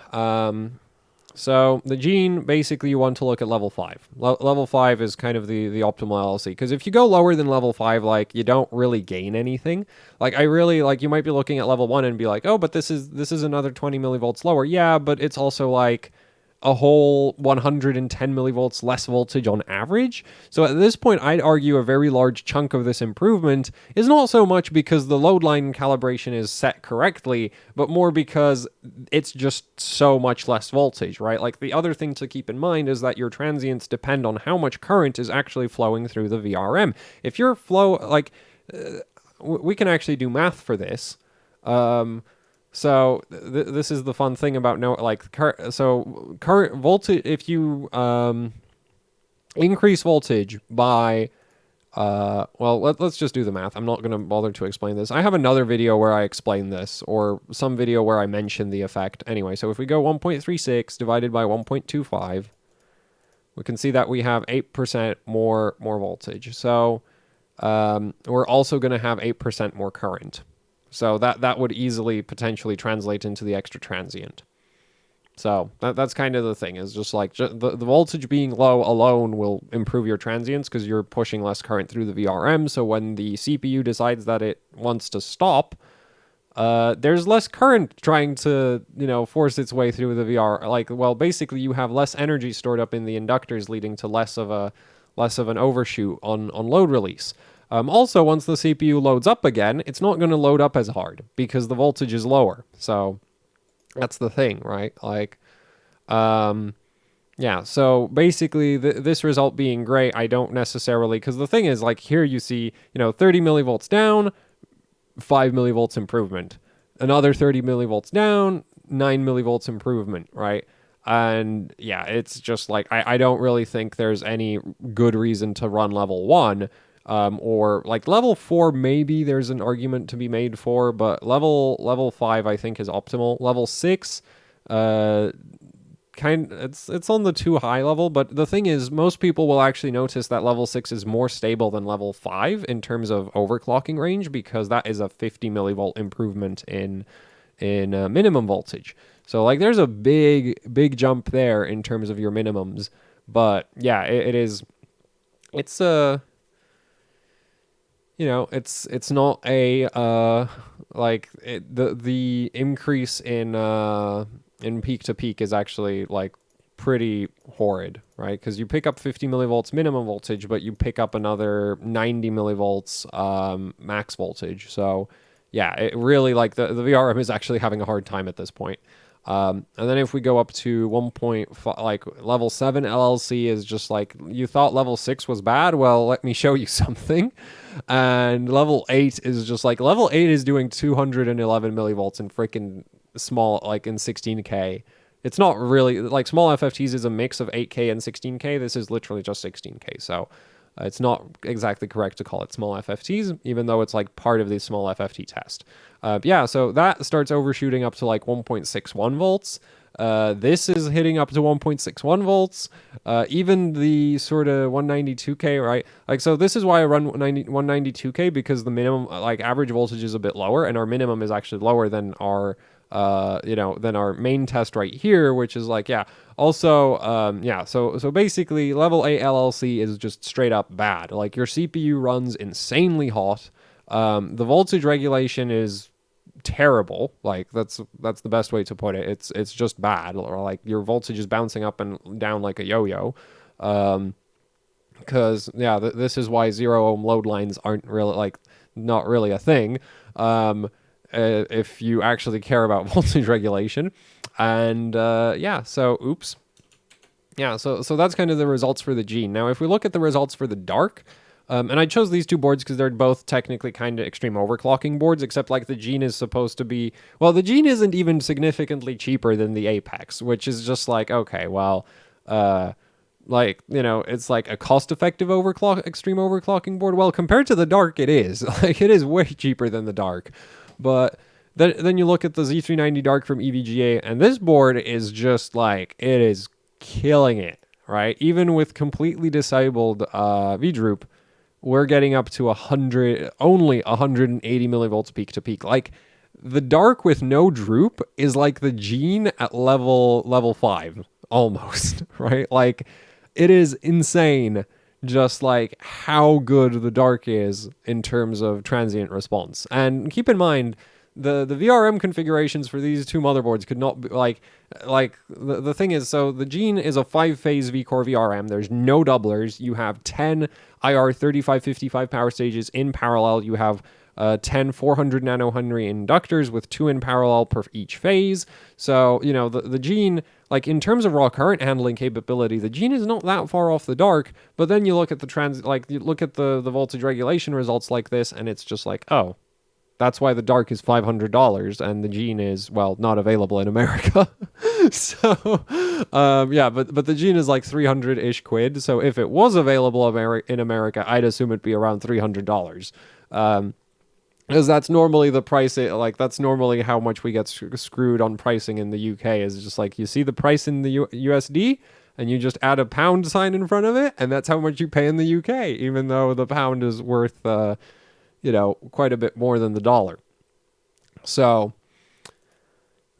so the gene, basically you want to look at level 5. Level 5 is kind of the optimal LLC, because if you go lower than level 5, like, you don't really gain anything. Like, you might be looking at level 1 and be like, oh, but this is another 20 millivolts lower. Yeah, but it's also like a whole 110 millivolts less voltage on average. So at this point, I'd argue a very large chunk of this improvement is not so much because the load line calibration is set correctly, but more because it's just so much less voltage, right? Like, the other thing to keep in mind is that your transients depend on how much current is actually flowing through the VRM. If your flow, like, we can actually do math for this. So this is the fun thing about current voltage. If you increase voltage by, let's just do the math. I'm not going to bother to explain this. I have another video where I explain this, or some video where I mention the effect. Anyway, so if we go 1.36 divided by 1.25, we can see that we have 8% more voltage. So we're also going to have 8% more current. So that would easily potentially translate into the extra transient. So that's kind of the thing, is just like the voltage being low alone will improve your transients because you're pushing less current through the VRM. So when the CPU decides that it wants to stop, there's less current trying to, force its way through the VR. Like, well, basically you have less energy stored up in the inductors, leading to less of an overshoot on load release. Also, once the CPU loads up again, it's not going to load up as hard because the voltage is lower. So that's the thing, right? Like, yeah. So basically, this result being great, I don't necessarily, because the thing is, like, here you see, 30 millivolts down, 5 millivolts improvement, another 30 millivolts down, 9 millivolts improvement, right? And yeah, it's just like, I don't really think there's any good reason to run level 1. Or like level 4, maybe there's an argument to be made for, but level 5 I think is optimal. Level 6, it's on the too high level, but the thing is, most people will actually notice that level 6 is more stable than level 5 in terms of overclocking range, because that is a 50 millivolt improvement in minimum voltage. So like there's a big jump there in terms of your minimums. But yeah, it's it's not a the increase in peak to peak is actually like pretty horrid, right? Because you pick up 50 millivolts minimum voltage, but you pick up another 90 millivolts max voltage. So yeah, it really, like, the VRM is actually having a hard time at this point. And then if we go up to 1.5, like level 7 LLC is just like, you thought level 6 was bad? Well, let me show you something. And level 8 is just like, level 8 is doing 211 millivolts in freaking small, like in 16K. It's not really, like, small FFTs is a mix of 8K and 16K. This is literally just 16K. So it's not exactly correct to call it small FFTs, even though it's like part of the small FFT test. Yeah, so that starts overshooting up to like 1.61 volts. This is hitting up to 1.61 volts. Even the sort of 192K, right? Like, so this is why I run 192K, because the minimum, like, average voltage is a bit lower, and our minimum is actually lower than our than our main test right here, which is like, yeah. Also, yeah, so basically level 8 LLC is just straight up bad. Like, your CPU runs insanely hot. The voltage regulation is terrible. Like, that's the best way to put it. It's just bad. Or like, your voltage is bouncing up and down like a yo-yo. Because yeah, this is why 0 ohm load lines aren't really, like, not really a thing. If you actually care about voltage regulation. And yeah, so oops. Yeah, so that's kind of the results for the Gene. Now, if we look at the results for the Dark, and I chose these two boards because they're both technically kind of extreme overclocking boards, except like the Gene is supposed to be, well, the Gene isn't even significantly cheaper than the Apex, which is just like, okay, well, like, it's like a cost-effective extreme overclocking board. Well, compared to the Dark, it is. Like, it is way cheaper than the Dark. But then you look at the Z390 Dark from EVGA, and this board is just like, it is killing it, right? Even with completely disabled VDroop, we're getting up to only 180 millivolts peak to peak. Like, the Dark with no droop is like the Gene at level 5, almost, right? Like, it is insane, just like how good the Dark is in terms of transient response. And keep in mind, the VRM configurations for these two motherboards could not be like the thing is, so the Gene is a 5-phase V-Core VRM. There's no doublers. You have 10 IR 3555 power stages in parallel. You have 10 400 nanohenry inductors with 2 in parallel per each phase. So, the Gene, like, in terms of raw current handling capability, the Gene is not that far off the Dark. But then you look at you look at the voltage regulation results like this, and it's just like, oh, that's why the Dark is $500 and the Gene is, well, not available in America. So, yeah, but the Gene is like 300-ish quid. So if it was available in America, I'd assume it'd be around $300. Because that's normally the price, that's normally how much we get screwed on pricing in the UK, is just like, you see the price in the USD, and you just add a pound sign in front of it, and that's how much you pay in the UK, even though the pound is worth, quite a bit more than the dollar. So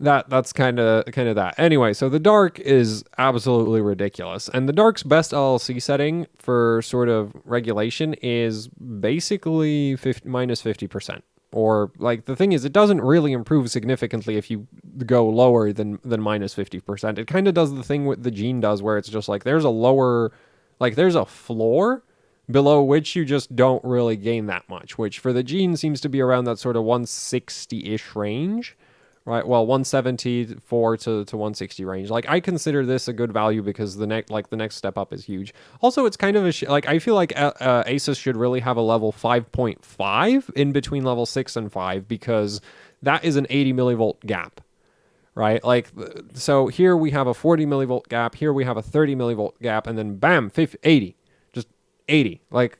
that's kind of that. Anyway, so the dark is absolutely ridiculous, and the dark's best LLC setting for sort of regulation is basically 50%. Or like the thing is, it doesn't really improve significantly if you go lower than minus 50%. It kind of does the thing what the Gene does, where it's just like there's a lower, like there's a floor below which you just don't really gain that much. Which for the Gene seems to be around that sort of 160-ish range. Right, well, 174 to 160 range. Like, I consider this a good value because the next step up is huge. Also, it's kind of like I feel like ASUS should really have a level 5.5 in between level 6 and 5 because that is an 80 millivolt gap, right? Like, so here we have a 40 millivolt gap, here we have a 30 millivolt gap, and then bam, 50, 80, just 80. Like,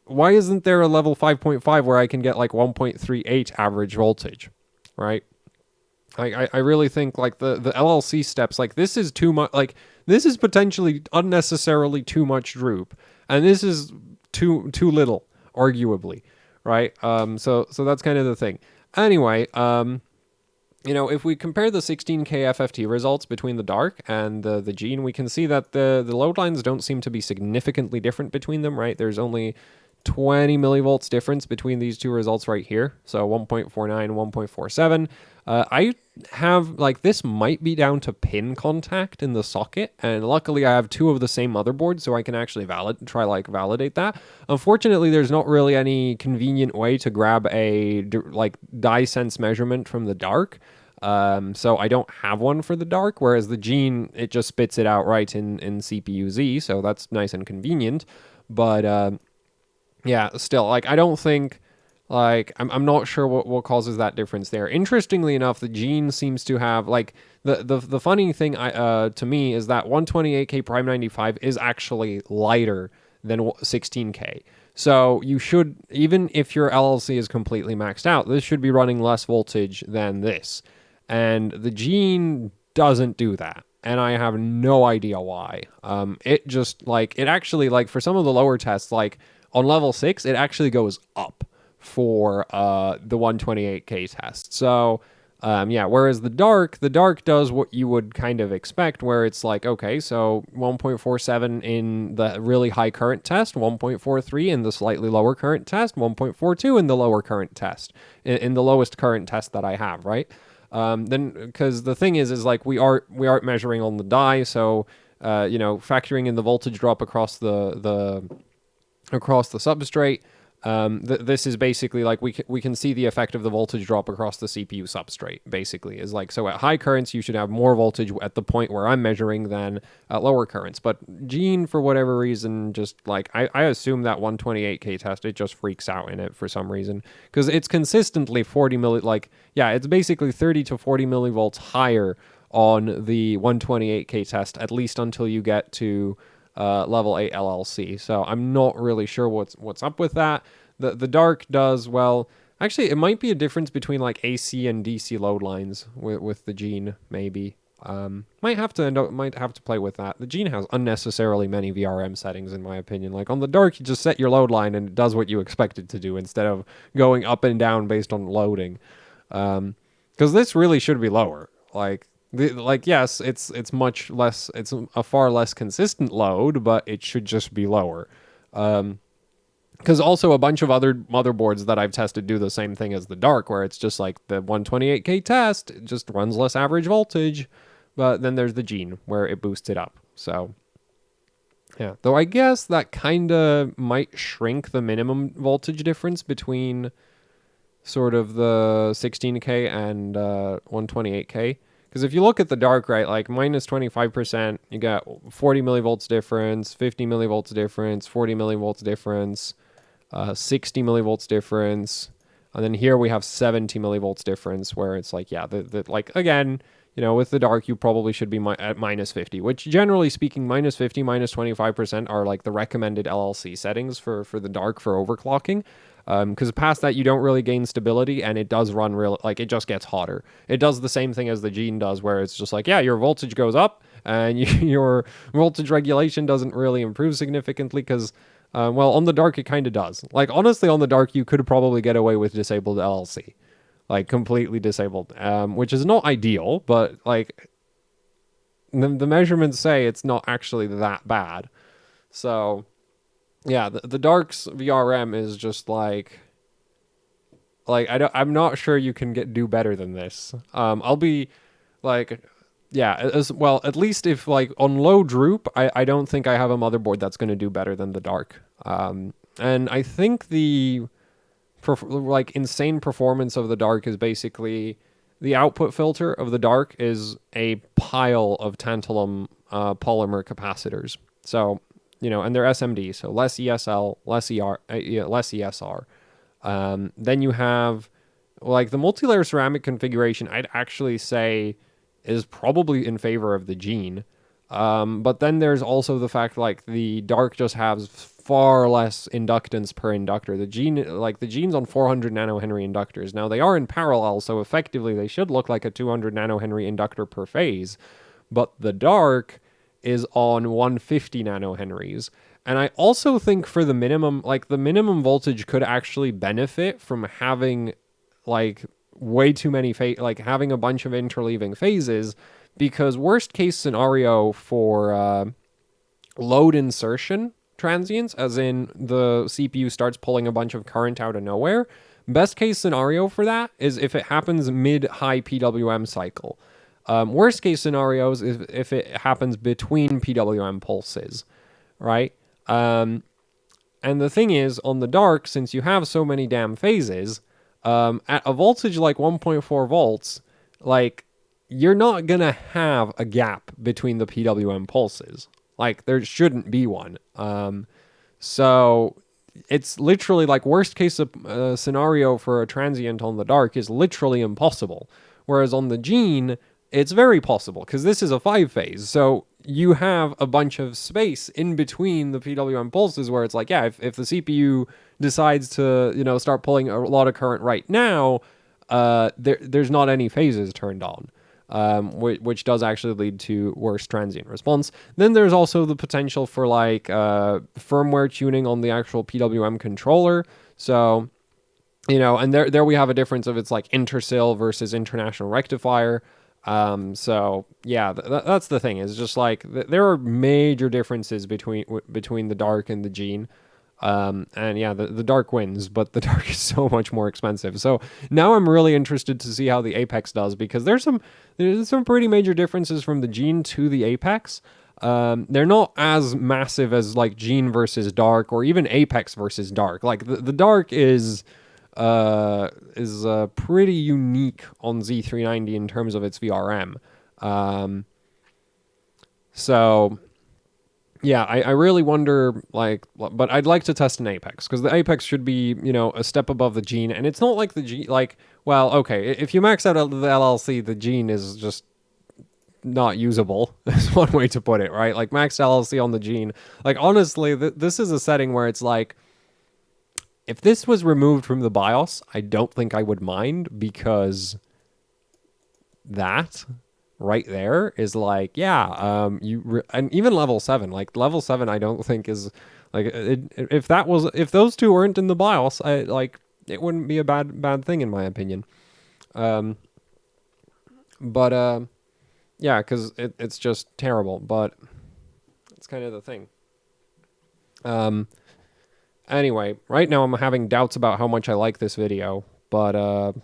why isn't there a level 5.5 where I can get like 1.38 average voltage, right? I really think like the LLC steps, like this is too much, like this is potentially unnecessarily too much droop, and this is too little, arguably, right? So that's kind of the thing. Anyway, you know, if we compare the 16K FFT results between the dark and the Gene, we can see that the load lines don't seem to be significantly different between them, right? There's only 20 millivolts difference between these two results right here. So 1.49, 1.47. I have, like, this might be down to pin contact in the socket, and luckily I have two of the same motherboard, so I can actually validate that. Unfortunately, there's not really any convenient way to grab a, like, dye sense measurement from the dark. So I don't have one for the dark, whereas the Gene, it just spits it out right in CPU-Z, so that's nice and convenient. But, yeah, still, like, I don't think... Like, I'm not sure what causes that difference there. Interestingly enough, the Gene seems to have, like, the funny thing to me is that 128K Prime 95 is actually lighter than 16K. So you should, even if your LLC is completely maxed out, this should be running less voltage than this. And the Gene doesn't do that. And I have no idea why. It just, like, it actually, like, for some of the lower tests, like, on level 6, it actually goes up for the 128K test. So, yeah, whereas the dark does what you would kind of expect, where it's like, okay, so 1.47 in the really high current test, 1.43 in the slightly lower current test, 1.42 in the lower current test, in the lowest current test that I have, right? Then, because the thing is like we aren't measuring on the die, so, you know, factoring in the voltage drop across the substrate, this is basically like we can see the effect of the voltage drop across the CPU substrate, basically. Is like, so at high currents you should have more voltage at the point where I'm measuring than at lower currents. But Gene, for whatever reason, just like I assume that 128K test, it just freaks out in it for some reason, because it's consistently 40 milli, like, yeah, it's basically 30 to 40 millivolts higher on the 128K test, at least until you get to level 8 LLC. So I'm not really sure what's up with that. The dark does, well, actually it might be a difference between like AC and DC load lines with the Gene, maybe. Might have to play with that. The Gene has unnecessarily many VRM settings, in my opinion. Like on the dark, you just set your load line and it does what you expect it to do instead of going up and down based on loading. Because this really should be lower. Like, yes, it's much less, it's a far less consistent load, but it should just be lower. Because also a bunch of other motherboards that I've tested do the same thing as the dark, where it's just like the 128K test, it just runs less average voltage, but then there's the Gene, where it boosts it up. So, yeah. Though I guess that kind of might shrink the minimum voltage difference between sort of the 16K and 128K. Because if you look at the dark, right, like minus 25%, you got 40 millivolts difference, 50 millivolts difference, 40 millivolts difference, 60 millivolts difference, and then here we have 70 millivolts difference, where it's like, yeah, like, again, you know, with the dark, you probably should be at minus 50, which generally speaking, minus 50, minus 25% are like the recommended LLC settings for the dark for overclocking. Because past that, you don't really gain stability, and it does run like, it just gets hotter. It does the same thing as the Gene does, where it's just like, yeah, your voltage goes up, and your voltage regulation doesn't really improve significantly, because, well, on the dark, it kind of does. Like, honestly, on the dark, you could probably get away with disabled LLC. like completely disabled, which is not ideal, but like the measurements say it's not actually that bad. So yeah, the Dark's VRM is just like I'm not sure you can do better than this. I'll be like, yeah, as well, at least if like on low droop, I don't think I have a motherboard that's going to do better than the Dark. And I think the like insane performance of the Dark is basically the output filter of the Dark is a pile of tantalum polymer capacitors. So, you know, and they're SMD, so less ESL, less less ESR. Then you have like the multi-layer ceramic configuration, I'd actually say is probably in favor of the Gene. But then there's also the fact like the Dark just has far less inductance per inductor. The Gene's on 400 nanohenry inductors. Now they are in parallel, so effectively they should look like a 200 nanohenry inductor per phase. But the Dark is on 150 nanohenries. And I also think for the minimum, like the minimum voltage could actually benefit from having like way too many like having a bunch of interleaving phases, because worst case scenario for load insertion transients, as in the CPU starts pulling a bunch of current out of nowhere, best case scenario for that is if it happens mid-high PWM cycle. Worst case scenarios is if it happens between PWM pulses, right? And the thing is, on the Dark, since you have so many damn phases, at a voltage like 1.4 volts, like, you're not gonna have a gap between the PWM pulses. Like, there shouldn't be one. So it's literally like worst case scenario for a transient on the Dark is literally impossible. Whereas on the Gene, it's very possible because this is a 5-phase. So you have a bunch of space in between the PWM pulses where it's like, yeah, if the CPU decides to, you know, start pulling a lot of current right now, there's not any phases turned on. Which does actually lead to worse transient response. Then there's also the potential for like firmware tuning on the actual PWM controller. So, you know, and there we have a difference of it's like intersil versus international rectifier. So yeah, that's the thing. Is just like there are major differences between the Dark and the Gene. And yeah, the Dark wins, but the Dark is so much more expensive. So now I'm really interested to see how the Apex does, because there's some pretty major differences from the Gene to the Apex. They're not as massive as like Gene versus Dark or even Apex versus Dark. Like the Dark is pretty unique on Z390 in terms of its VRM. So yeah, I really wonder, like, but I'd like to test an Apex, because the Apex should be, you know, a step above the Gene, and it's not like the Gene, like, well, okay, if you max out the LLC, the Gene is just not usable, is one way to put it, right? Like, maxed LLC on the Gene, like, honestly, this is a setting where it's like, if this was removed from the BIOS, I don't think I would mind, because that right there is like, yeah, and even level 7, like level 7 I don't think is like if those two weren't in the BIOS, it wouldn't be a bad thing in my opinion. But yeah, because it's just terrible, but it's kind of the thing. Anyway, right now I'm having doubts about how much I like this video, but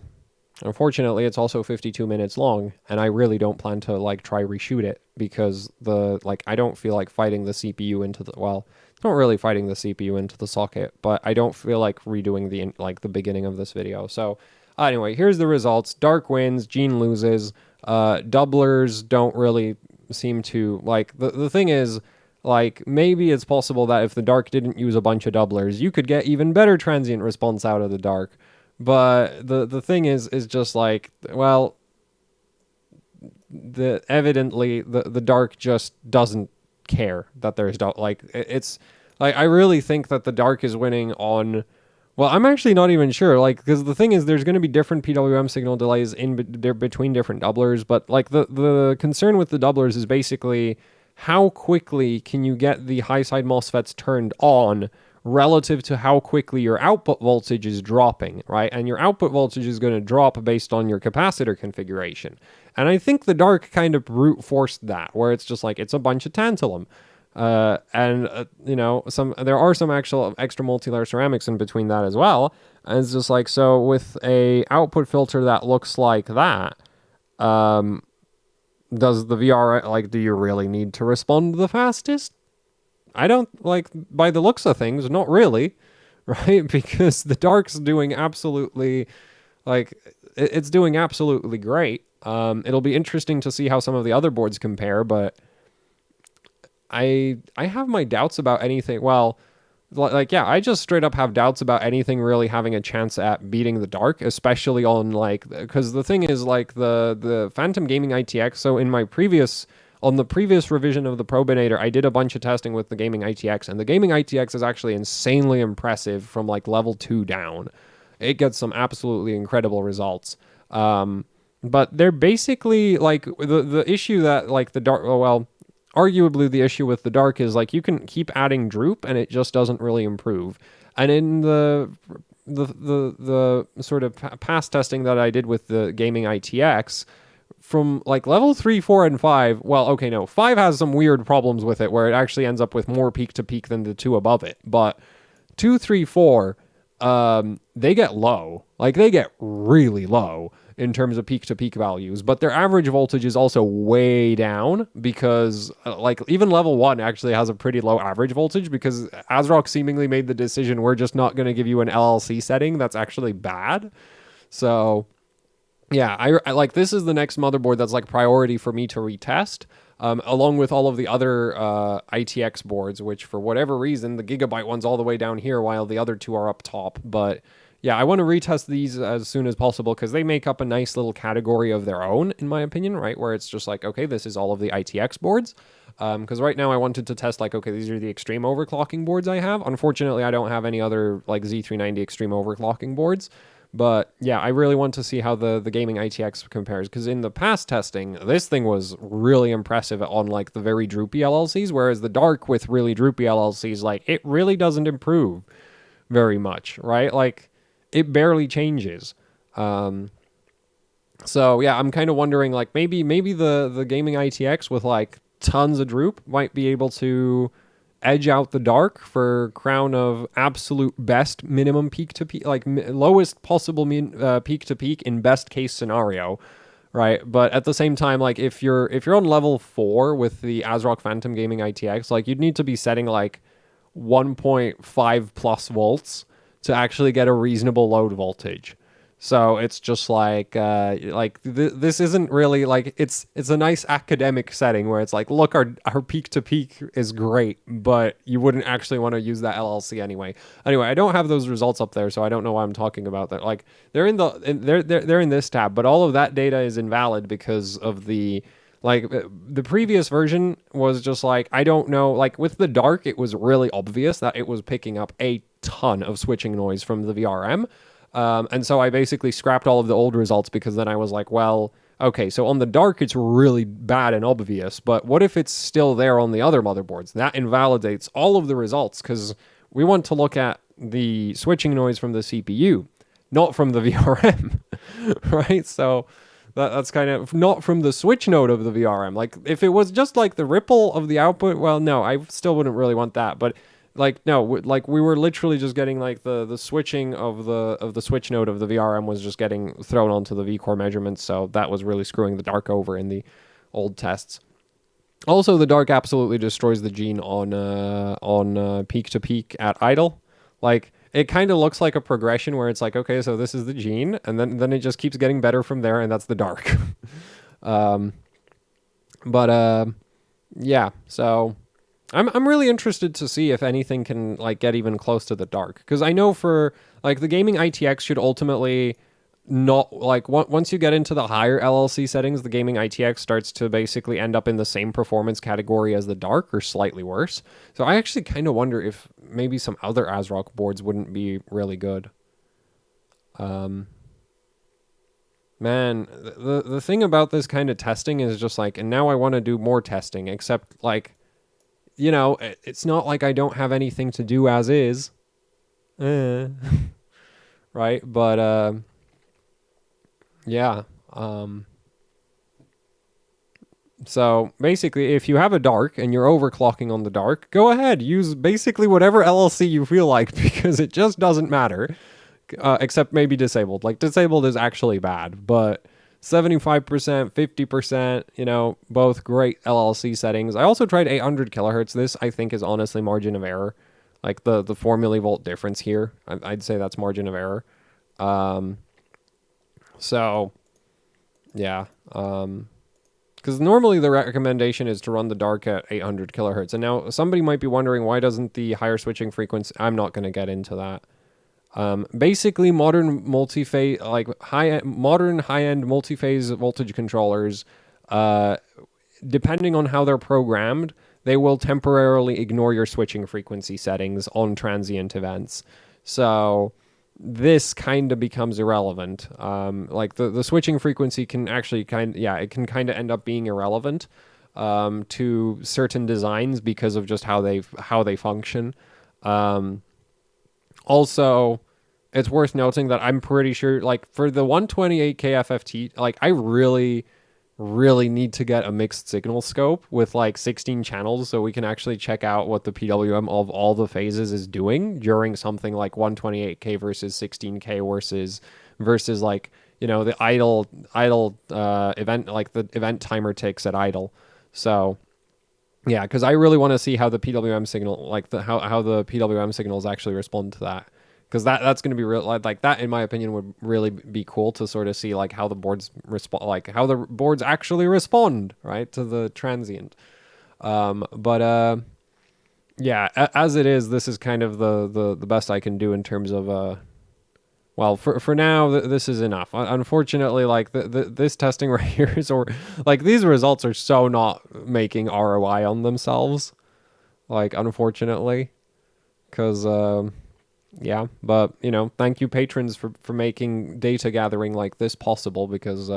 unfortunately, it's also 52 minutes long, and I really don't plan to like try reshoot it, because I don't feel like fighting the CPU into the, well, it's not really fighting the CPU into the socket, but I don't feel like redoing the beginning of this video. So anyway, here's the results. Dark wins, Gene loses. Doublers don't really seem to, like, the thing is, like, maybe it's possible that if the Dark didn't use a bunch of doublers, you could get even better transient response out of the Dark. But the thing is just like, well, evidently the Dark just doesn't care that there's it's like, I really think that the Dark is winning on, well, I'm actually not even sure, like, because the thing is there's going to be different PWM signal delays between different doublers, but like the concern with the doublers is basically how quickly can you get the high side MOSFETs turned on relative to how quickly your output voltage is dropping, right? And your output voltage is going to drop based on your capacitor configuration. And I think the dark kind of brute forced that, where it's just like, it's a bunch of tantalum. You know, there are some actual extra multi-layer ceramics in between that as well. And it's just like, so with a output filter that looks like that, does the VR, like, do you really need to respond the fastest? I don't, like, by the looks of things, not really, right? Because the dark's doing absolutely, like, it's doing absolutely great. It'll be interesting to see how some of the other boards compare, but I have my doubts about anything. Well, like, yeah, I just straight up have doubts about anything really having a chance at beating the dark, especially on, like, because the thing is, like, the Phantom Gaming ITX, so on the previous revision of the Probinator, I did a bunch of testing with the Gaming ITX, and the Gaming ITX is actually insanely impressive from, like, level 2 down. It gets some absolutely incredible results. But they're basically, like, the issue that, like, the dark, well, arguably the issue with the dark is, like, you can keep adding droop, and it just doesn't really improve. And in the sort of past testing that I did with the Gaming ITX, from, like, level 3, 4, and 5, well, okay, no, 5 has some weird problems with it, where it actually ends up with more peak-to-peak than the 2 above it, but 2, 3, 4, they get low. Like, they get really low in terms of peak-to-peak values, but their average voltage is also way down, because, like, even level 1 actually has a pretty low average voltage, because ASRock seemingly made the decision, we're just not going to give you an LLC setting that's actually bad. So yeah, I like, this is the next motherboard that's, like, priority for me to retest, along with all of the other ITX boards, which for whatever reason, the Gigabyte one's all the way down here while the other two are up top. But yeah, I want to retest these as soon as possible, because they make up a nice little category of their own, in my opinion, right? Where it's just like, okay, this is all of the ITX boards. Because right now I wanted to test, like, okay, these are the extreme overclocking boards I have. Unfortunately, I don't have any other, like, Z390 extreme overclocking boards. But yeah, I really want to see how the Gaming ITX compares, because in the past testing, this thing was really impressive on, like, the very droopy LLCs, whereas the dark with really droopy LLCs, like, it really doesn't improve very much, right? Like, it barely changes. So yeah, I'm kind of wondering, like, maybe the Gaming ITX with, like, tons of droop might be able to edge out the dark for crown of absolute best minimum peak to peak, like, lowest possible peak to peak in best case scenario, right? But at the same time, like, if you're on level 4 with the ASRock Phantom Gaming ITX, like, you'd need to be setting, like, 1.5 plus volts to actually get a reasonable load voltage. So it's just like this isn't really, like, it's a nice academic setting where it's like, look, our peak to peak is great, but you wouldn't actually want to use that LLC anyway. Anyway, I don't have those results up there, so I don't know why I'm talking about that. Like, they're in this tab, but all of that data is invalid because of the, like, the previous version was just like, I don't know, like, with the dark, it was really obvious that it was picking up a ton of switching noise from the VRM. And so I basically scrapped all of the old results, because then I was like, well, okay, so on the dark, it's really bad and obvious, but what if it's still there on the other motherboards? That invalidates all of the results, because we want to look at the switching noise from the CPU, not from the VRM, right? So that's kind of not from the switch node of the VRM. Like, if it was just, like, the ripple of the output, well, no, I still wouldn't really want that, but, like, no, like, we were literally just getting, like, the switching of the switch node of the VRM was just getting thrown onto the V-core measurements, so that was really screwing the dark over in the old tests. Also, the dark absolutely destroys the gene on peak to peak at idle. Like, it kind of looks like a progression where it's like, okay, so this is the gene, and then it just keeps getting better from there, and that's the dark. Yeah, so I'm really interested to see if anything can, like, get even close to the dark, because I know for, like, the Gaming ITX should ultimately not, like, once you get into the higher LLC settings, the Gaming ITX starts to basically end up in the same performance category as the dark, or slightly worse. So I actually kind of wonder if maybe some other ASRock boards wouldn't be really good. Man, the thing about this kind of testing is just like, and now I want to do more testing, except, like, you know, it's not like I don't have anything to do as is. eh, right? But yeah. So basically, if you have a dark and you're overclocking on the dark, go ahead, use basically whatever LLC you feel like because it just doesn't matter, except maybe disabled. Like disabled is actually bad, but 75%, 50%, both great LLC settings. I also tried 800 kilohertz. This I think is honestly margin of error, like the 4 millivolt difference here. I'd say that's margin of error. So yeah. Because normally the recommendation is to run the dark at 800 kilohertz. And now somebody might be wondering, why doesn't the higher switching frequency... I'm not going to get into that. Basically, modern multi-phase, like modern high-end multi-phase voltage controllers, depending on how they're programmed, they will temporarily ignore your switching frequency settings on transient events. So this kind of becomes irrelevant. Like the switching frequency can actually it can kind of end up being irrelevant to certain designs because of just how they function. Also, it's worth noting that I'm pretty sure, like for the 128K FFT, like I really need to get a mixed signal scope with like 16 channels so we can actually check out what the PWM of all the phases is doing during something like 128K versus 16K versus like, the idle event, like the event timer ticks at idle. So yeah, because I really want to see how the PWM signal, like how the PWM signals actually respond to that. Because that's going to be real, like that, in my opinion, would really be cool to sort of see like how the boards respond, like how the boards actually respond, right, to the transient. But yeah, as it is, this is kind of the best I can do in terms of well, for now, this is enough. Unfortunately, like this testing right here is, or like these results are so not making ROI on themselves. Like, unfortunately, because yeah, but thank you patrons for making data gathering like this possible because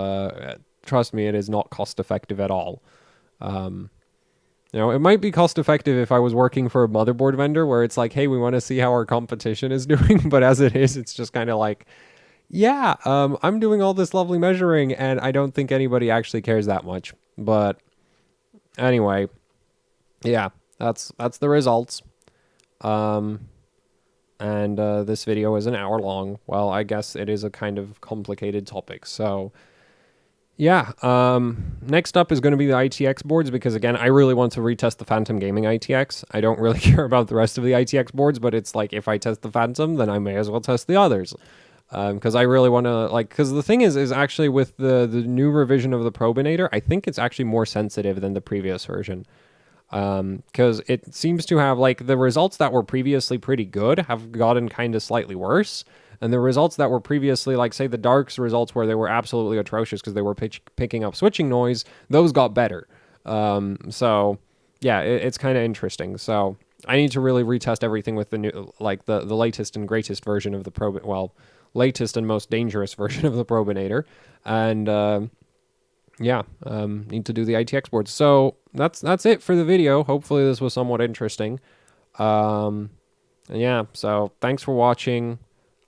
trust me, it is not cost effective at all. It might be cost effective if I was working for a motherboard vendor where it's like, hey, we want to see how our competition is doing, but as it is, it's just kind of like, yeah, I'm doing all this lovely measuring and I don't think anybody actually cares that much. But anyway, yeah, that's the results. And this video is an hour long. Well, I guess it is a kind of complicated topic. So yeah, next up is going to be the Itx boards because again, I really want to retest the Phantom Gaming ITX. I don't really care about the rest of the Itx boards, but it's like if I test the Phantom, then I may as well test the others. Because I really want to, like, because the thing is actually with the new revision of the Probinator, I think it's actually more sensitive than the previous version. Because it seems to have, like, the results that were previously pretty good have gotten kind of slightly worse. And the results that were previously, like, say, the Dark's results where they were absolutely atrocious because they were picking up switching noise, those got better. So, yeah, it's kind of interesting. So, I need to really retest everything with the new, like, the latest and greatest version of the latest and most dangerous version of the Probinator. And, yeah, need to do the Itx boards. So that's it for the video. Hopefully this was somewhat interesting. And yeah, so thanks for watching.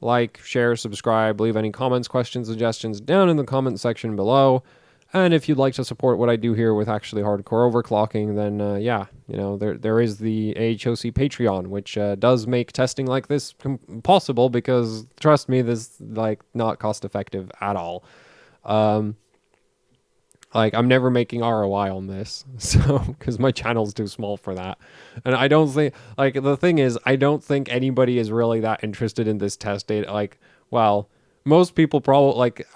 Like, share, subscribe, leave any comments, questions, suggestions down in the comment section below. And if you'd like to support what I do here with actually hardcore overclocking, then yeah, there is the AHOC Patreon, which does make testing like this possible because trust me, this like not cost effective at all. Like, I'm never making ROI on this, so, because my channel's too small for that. And I don't think, like, the thing is, I don't think anybody is really that interested in this test data. Like, well, most people probably, like,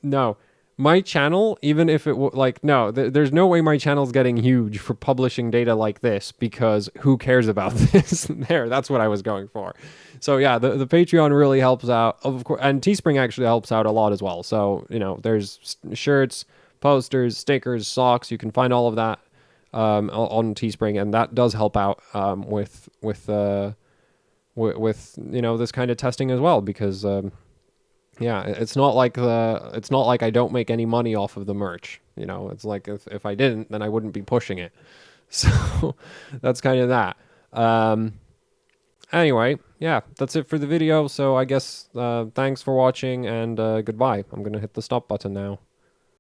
no. My channel, even if it, no, there's no way my channel's getting huge for publishing data like this, because who cares about this? That's what I was going for. So, yeah, the Patreon really helps out, of course, and Teespring actually helps out a lot as well. So, there's shirts, posters, stickers, socks. You can find all of that on Teespring, and that does help out with this kind of testing as well. Because yeah, it's not like I don't make any money off of the merch. It's like if I didn't, then I wouldn't be pushing it. So that's kind of that. Anyway, yeah, that's it for the video. So I guess thanks for watching, and goodbye. I'm gonna hit the stop button now.